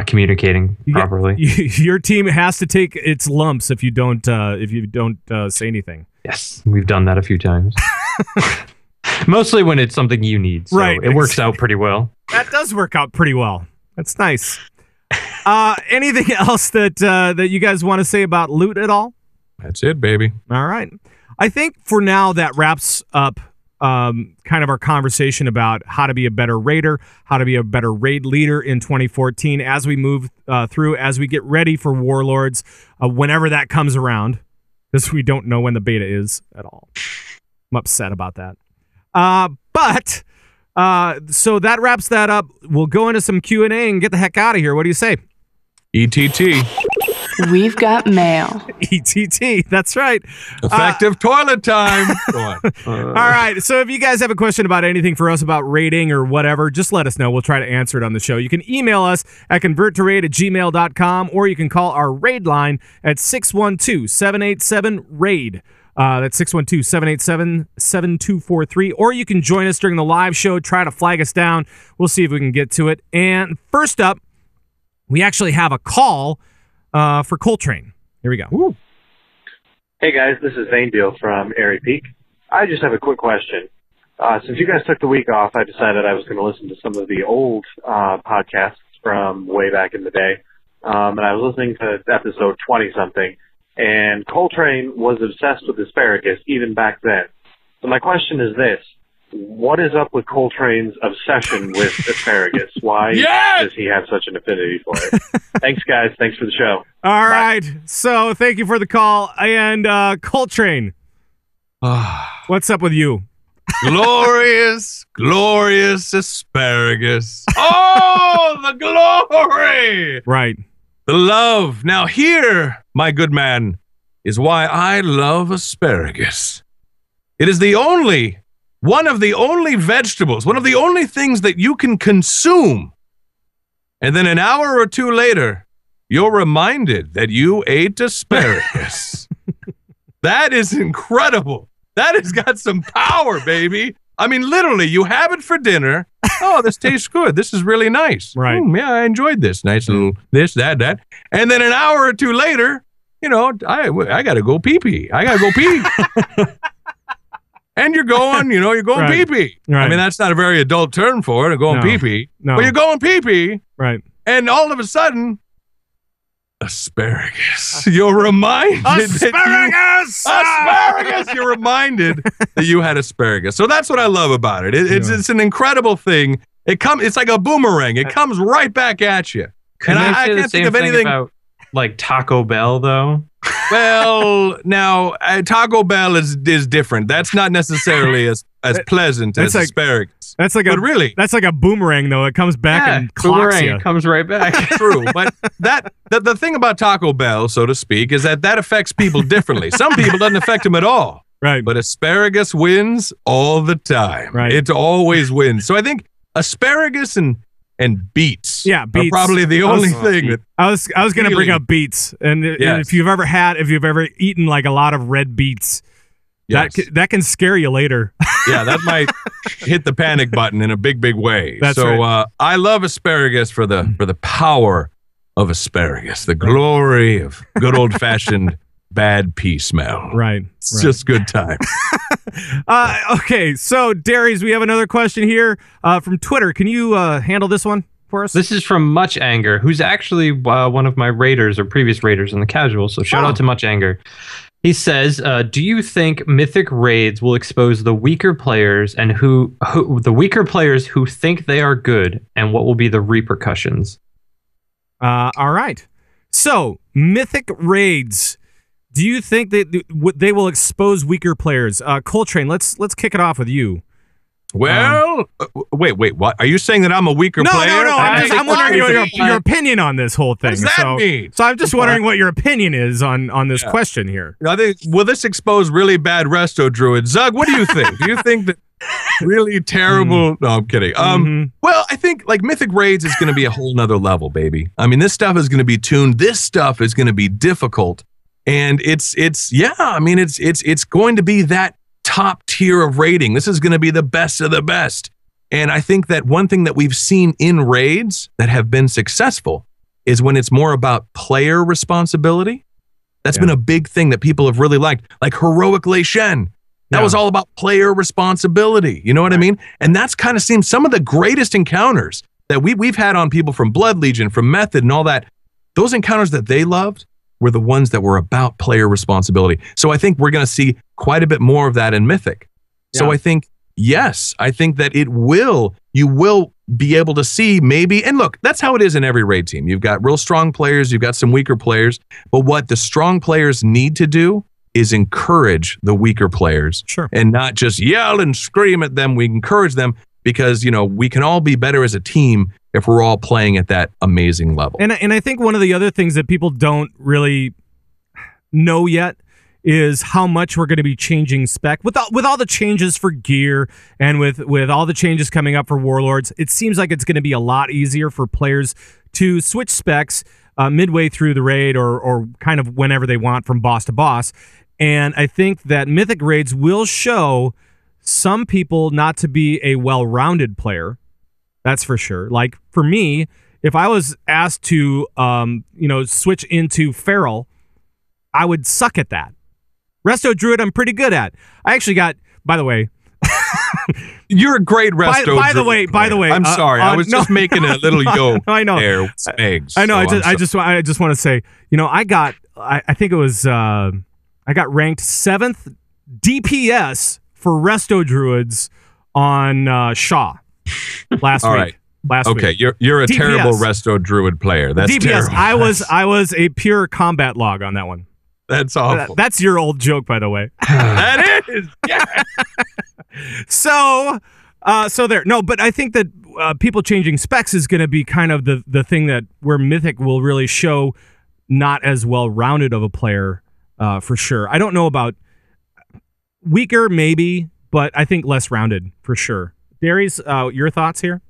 communicating properly. Your team has to take its lumps if you don't say anything. Yes, we've done that a few times. Mostly when it's something you need. So right. It works out pretty well. That does work out pretty well. That's nice. Anything else that you guys want to say about loot at all? That's it, baby. All right. I think for now that wraps up kind of our conversation about how to be a better raider, how to be a better raid leader in 2014 as we move through, as we get ready for Warlords, whenever that comes around, because we don't know when the beta is at all. I'm upset about that. So that wraps that up. We'll go into some Q&A and get the heck out of here. What do you say? ETT. We've got mail. ETT, that's right. Effective toilet time. Go on. All right, so if you guys have a question about anything for us about raiding or whatever, just let us know. We'll try to answer it on the show. You can email us at converttoraid@gmail.com, or you can call our raid line at 612-787-RAID. That's 612-787-7243. Or you can join us during the live show. Try to flag us down. We'll see if we can get to it. And first up, we actually have a call for Koltrane. Here we go. Ooh. Hey guys, this is Vaindeal from Airy Peak. I just have a quick question. Since you guys took the week off, I decided I was going to listen to some of the old podcasts from way back in the day. And I was listening to episode 20-something, and Koltrane was obsessed with asparagus even back then. So my question is this. What is up with Koltrane's obsession with asparagus? Why does he have such an affinity for it? Thanks, guys. Thanks for the show. All right. So thank you for the call. And Koltrane, what's up with you? Glorious, glorious asparagus. Oh, the glory! Right. The love. Now here, my good man, is why I love asparagus. It is one of the only vegetables, one of the only things that you can consume. And then an hour or two later, you're reminded that you ate asparagus. That is incredible. That has got some power, baby. I mean, literally, you have it for dinner. Oh, this tastes good. This is really nice. Right. Yeah, I enjoyed this. Nice little this, that. And then an hour or two later, I got to go pee-pee. I got to go pee. And you're going right. pee-pee. Right. I mean, that's not a very adult term for it, going pee-pee. No. But you're going pee-pee. Right. And all of a sudden, asparagus. You're reminded asparagus! You're reminded that you had asparagus. So that's what I love about it. It's an incredible thing. It's like a boomerang. It comes right back at you. I can't think of anything about like Taco Bell though. Well, now Taco Bell is different. That's not necessarily as pleasant as asparagus. That's like that's like a boomerang though. It comes back and clocks you. It comes right back. True, but the thing about Taco Bell, so to speak, is that affects people differently. Some people doesn't affect them at all. Right. But asparagus wins all the time. Right. It always wins. So I think asparagus and beets. Yeah, beets. Are probably the only thing that I was going to bring up beets, and if you've ever eaten like a lot of red beets, that can scare you later. Yeah, that might hit the panic button in a big way. That's right. I love asparagus for the power of asparagus, the glory of good old fashioned bad pea smell. Right. It's just good time. Okay, so Dairies, we have another question here from Twitter. Can you handle this one for us? This is from Much Anger, who's actually one of my raiders or previous raiders in the casual. So shout out to Much Anger. He says, "Do you think Mythic raids will expose the weaker players and who think they are good, and what will be the repercussions?" All right. So Mythic raids. Do you think that they will expose weaker players? Koltrane, let's kick it off with you. Well, wait, what? Are you saying that I'm a weaker player? No. I'm wondering your opinion on this whole thing. What does that mean? So I'm just wondering what your opinion is on this question here. I think, will this expose really bad resto druids? Zug, what do you think? Do you think that really terrible? No, I'm kidding. Well, I think like Mythic Raids is going to be a whole nother level, baby. I mean, this stuff is going to be tuned. This stuff is going to be difficult. And it's going to be that top tier of raiding. This is going to be the best of the best. And I think that one thing that we've seen in raids that have been successful is when it's more about player responsibility. That's been a big thing that people have really liked. Like Heroic Lei Shen. That was all about player responsibility. You know what I mean? And that's kind of seemed some of the greatest encounters that we've had on people from Blood Legion, from Method and all that. Those encounters that they loved were the ones that were about player responsibility. So I think we're going to see quite a bit more of that in Mythic. So I think, yes, I think that you will be able to see maybe, and look, that's how it is in every raid team. You've got real strong players, you've got some weaker players, but what the strong players need to do is encourage the weaker players. Sure. And not just yell and scream at them. We encourage them because, we can all be better as a team if we're all playing at that amazing level. And I think one of the other things that people don't really know yet is how much we're going to be changing spec. With all the changes for gear and with all the changes coming up for Warlords, it seems like it's going to be a lot easier for players to switch specs midway through the raid or kind of whenever they want from boss to boss. And I think that Mythic raids will show some people not to be a well-rounded player. That's for sure. Like for me, if I was asked to, switch into Feral, I would suck at that. Resto Druid, I'm pretty good at. I actually got, by the way. You're a great Resto Druid. By the way. I'm sorry. I was just making a little yoke I know. there with Spags. I know. So I just want to say, I think it was, I got ranked 7th DPS for Resto Druids on Shaw last week. Right. Last okay, week. you're a DPS. terrible Resto Druid player. That's DPS. terrible. I was a pure combat log on that one. That's awful. That's your old joke, by the way. That is. Yeah. So there. No, but I think that people changing specs is going to be kind of the thing that where Mythic will really show not as well-rounded of a player for sure. I don't know about weaker, maybe, but I think less rounded for sure. Dairies, your thoughts here?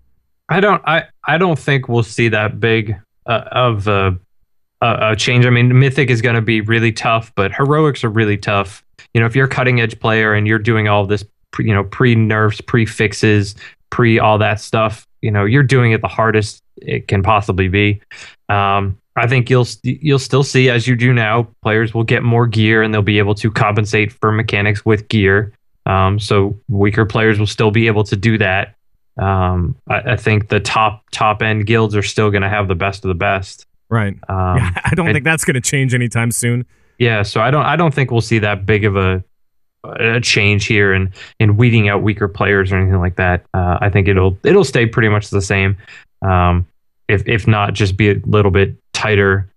I don't think we'll see that big of a change. I mean, Mythic is going to be really tough, but Heroics are really tough. If you're a cutting edge player and you're doing all this, pre-nerfs, pre-fixes, all that stuff, you're doing it the hardest it can possibly be. I think you'll still see, as you do now, players will get more gear and they'll be able to compensate for mechanics with gear. So weaker players will still be able to do that. I think the top end guilds are still going to have the best of the best. Right. I don't think that's going to change anytime soon. Yeah. So I don't think we'll see that big of a change here in weeding out weaker players or anything like that. I think it'll stay pretty much the same. If not, just be a little bit tighter.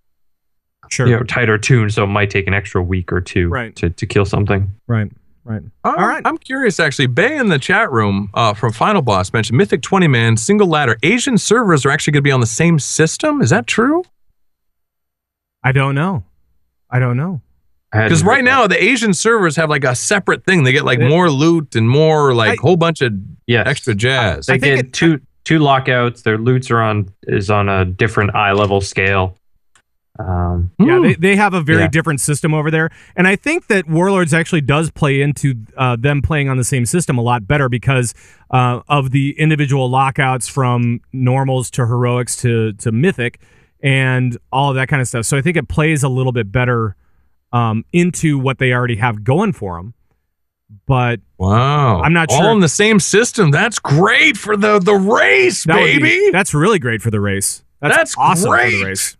Sure. Tighter tune. So it might take an extra week or two to kill something. Right. All right. I'm curious, actually. Bay in the chat room from Final Boss mentioned Mythic 20-man, single ladder. Asian servers are actually going to be on the same system. Is that true? I don't know. Because right now, the Asian servers have like a separate thing. They get like more loot and more like whole bunch of extra jazz. They get two lockouts. Their loots is on a different eye level scale. They have a very different system over there, and I think that Warlords actually does play into them playing on the same system a lot better because of the individual lockouts from normals to heroics to mythic and all of that kind of stuff. So I think it plays a little bit better into what they already have going for them. But wow, I'm not sure. All in the same system. That's great for the race, baby. That's really great for the race. That's awesome for the race.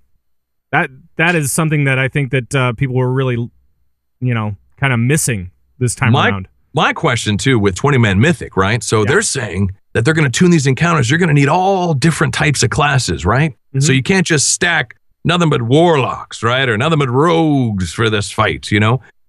That is something that I think that people were really, kind of missing this time around. My question, too, with 20-man Mythic, right? So they're saying that they're going to tune these encounters. You're going to need all different types of classes, right? Mm-hmm. So you can't just stack nothing but warlocks, right? Or nothing but rogues for this fight,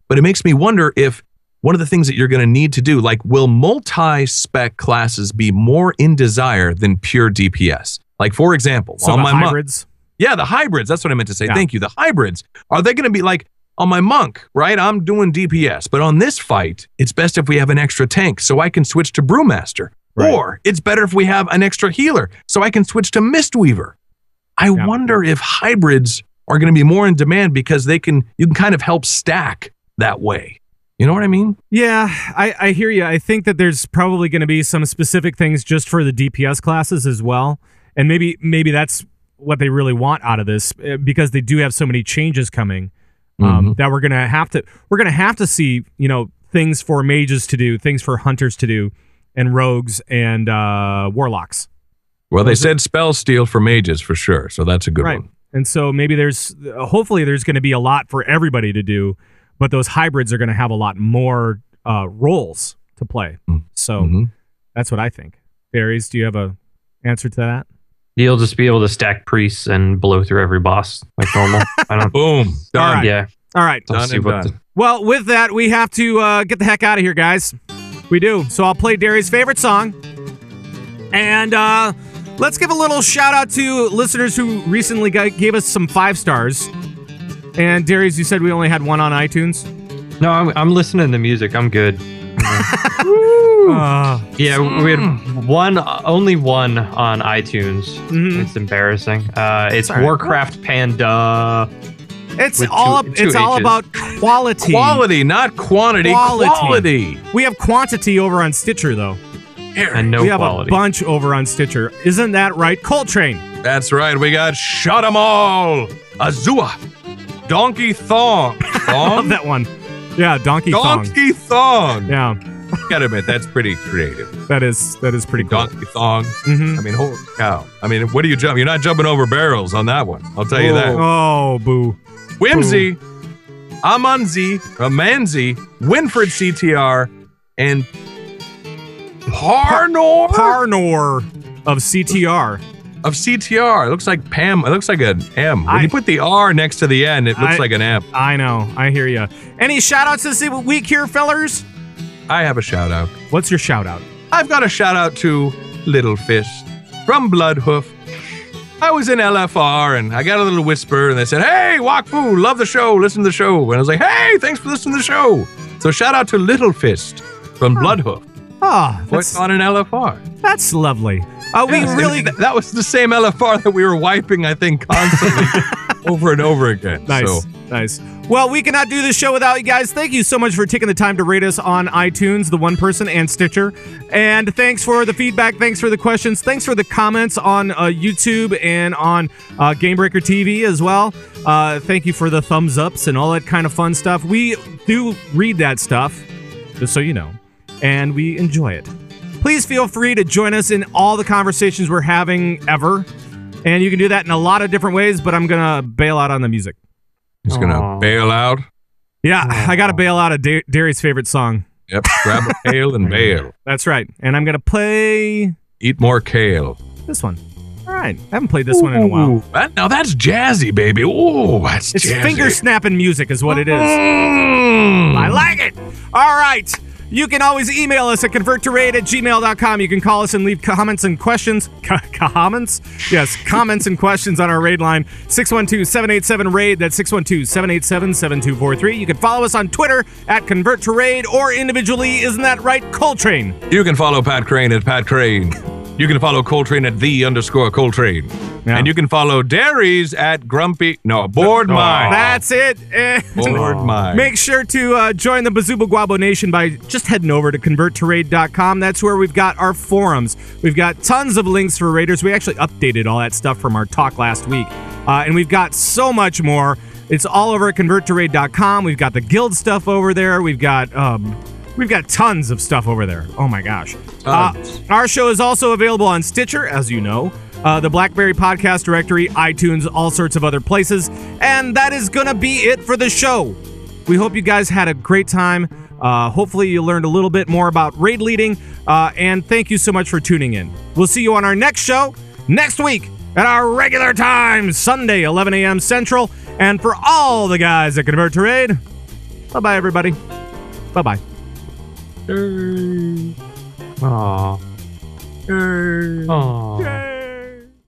But it makes me wonder if one of the things that you're going to need to do, like, will multi-spec classes be more in desire than pure DPS? Like, for example, on my hybrids? Yeah, the hybrids. That's what I meant to say. Yeah. Thank you. The hybrids. Are they going to be like, on my monk, right? I'm doing DPS. But on this fight, it's best if we have an extra tank so I can switch to Brewmaster. Right. Or it's better if we have an extra healer so I can switch to Mistweaver. I wonder if hybrids are going to be more in demand because you can kind of help stack that way. You know what I mean? Yeah, I hear you. I think that there's probably going to be some specific things just for the DPS classes as well. And maybe that's what they really want out of this because they do have so many changes coming that we're gonna have to see things for mages to do, things for hunters to do, and rogues and warlocks. Well, they said spell steal for mages for sure, so that's a good one. And so maybe hopefully there's going to be a lot for everybody to do, but those hybrids are going to have a lot more roles to play. So that's what I think. Dairies, do you have a answer to that? You'll just be able to stack priests and blow through every boss like normal. Boom. Done. All right. Yeah. All right. Well, with that, we have to get the heck out of here, guys. We do. So I'll play Dairies' favorite song. And let's give a little shout out to listeners who recently gave us some 5 stars. And Darius, you said we only had 1 on iTunes? No, I'm listening to music. I'm good. Yeah, we had only one on iTunes. It's embarrassing. It's Warcraft Panda. It's With all two it's all H's. about quality. Quality, not quantity. Quality. We have quantity over on Stitcher, though. And no we have quality. a bunch over on Stitcher. Isn't that right, Koltrane? That's right. We got Shot 'em All, Azua, Donkey Thong. I love that one. Yeah, Donkey Thong. Donkey Thong. Yeah, Gotta admit, that's pretty creative. that is pretty cool. Donkey Thong. Mhm. I mean, holy cow. I mean, what do you jump? You're not jumping over barrels on that one. I'll tell you that. Oh, boo. Whimsy, Amanzi, Winfred CTR, and Parnor of CTR. of CTR. It looks like Pam. It looks like an M. When I- you put the R next to the N, it looks like an M. I know. I hear you. Any shout-outs this week here, fellers? I have a shout out. What's your shout-out? I've got a shout out to Little Fist from Bloodhoof. I was in LFR and I got a little whisper and they said, "Hey, Wakfu, love the show, listen to the show." And I was like, "Hey, thanks for listening to the show." So shout out to Little Fist from Bloodhoof. Oh, What's on an LFR? that's lovely. We Yes, really... that was the same LFR that we were wiping, I think, constantly over and over again. Nice, So, nice. Well, we cannot do this show without you guys. Thank you so much for taking the time to rate us on iTunes, The One Person, and Stitcher. And thanks for the feedback. Thanks for the questions. Thanks for the comments on YouTube and on Gamebreaker TV as well. Thank you for the thumbs ups and all that kind of fun stuff. We do read that stuff, just so you know, and we enjoy it. Please feel free to join us in all the conversations we're having ever. And you can do that in a lot of different ways, but I'm going to bail out on the music. just going to Aw. bail out. Yeah, I got to bail out of Dairy's favorite song. Yep, grab a pail and bail. That's right. And I'm going to play Eat more kale. this one. All right. I haven't played this one in a while. Now that's jazzy, baby. Ooh, that's It's jazzy. finger snapping music is what it is. Mm. I like it. All right. You can always email us at converttoraid@gmail.com. You can call us and leave comments and questions. Comments? Yes, comments and questions on our raid line, 612-787-RAID. That's 612-787-7243. You can follow us on Twitter at converttораid or individually, isn't that right, Koltrane? You can follow Pat Crane at Pat Crane. You can follow Koltrane at _Koltrane. Yeah. And you can follow Dairies at Board Mine. That's it. And Board Mine. make sure to join the Bazooba Guabo Nation by just heading over to converttoraid.com. That's where we've got our forums. We've got tons of links for raiders. We actually updated all that stuff from our talk last week. And we've got so much more. It's all over at converttoraid.com. We've got the guild stuff over there. We've got tons of stuff over there. Oh my gosh. Tons. Our show is also available on Stitcher, as you know, the BlackBerry Podcast Directory, iTunes, all sorts of other places. And that is going to be it for the show. We hope you guys had a great time. Hopefully you learned a little bit more about raid leading. And thank you so much for tuning in. We'll see you on our next show next week at our regular time, Sunday, 11 a.m. Central. And for all the guys that Convert to Raid, bye-bye, everybody. Bye-bye. Aww. Aww.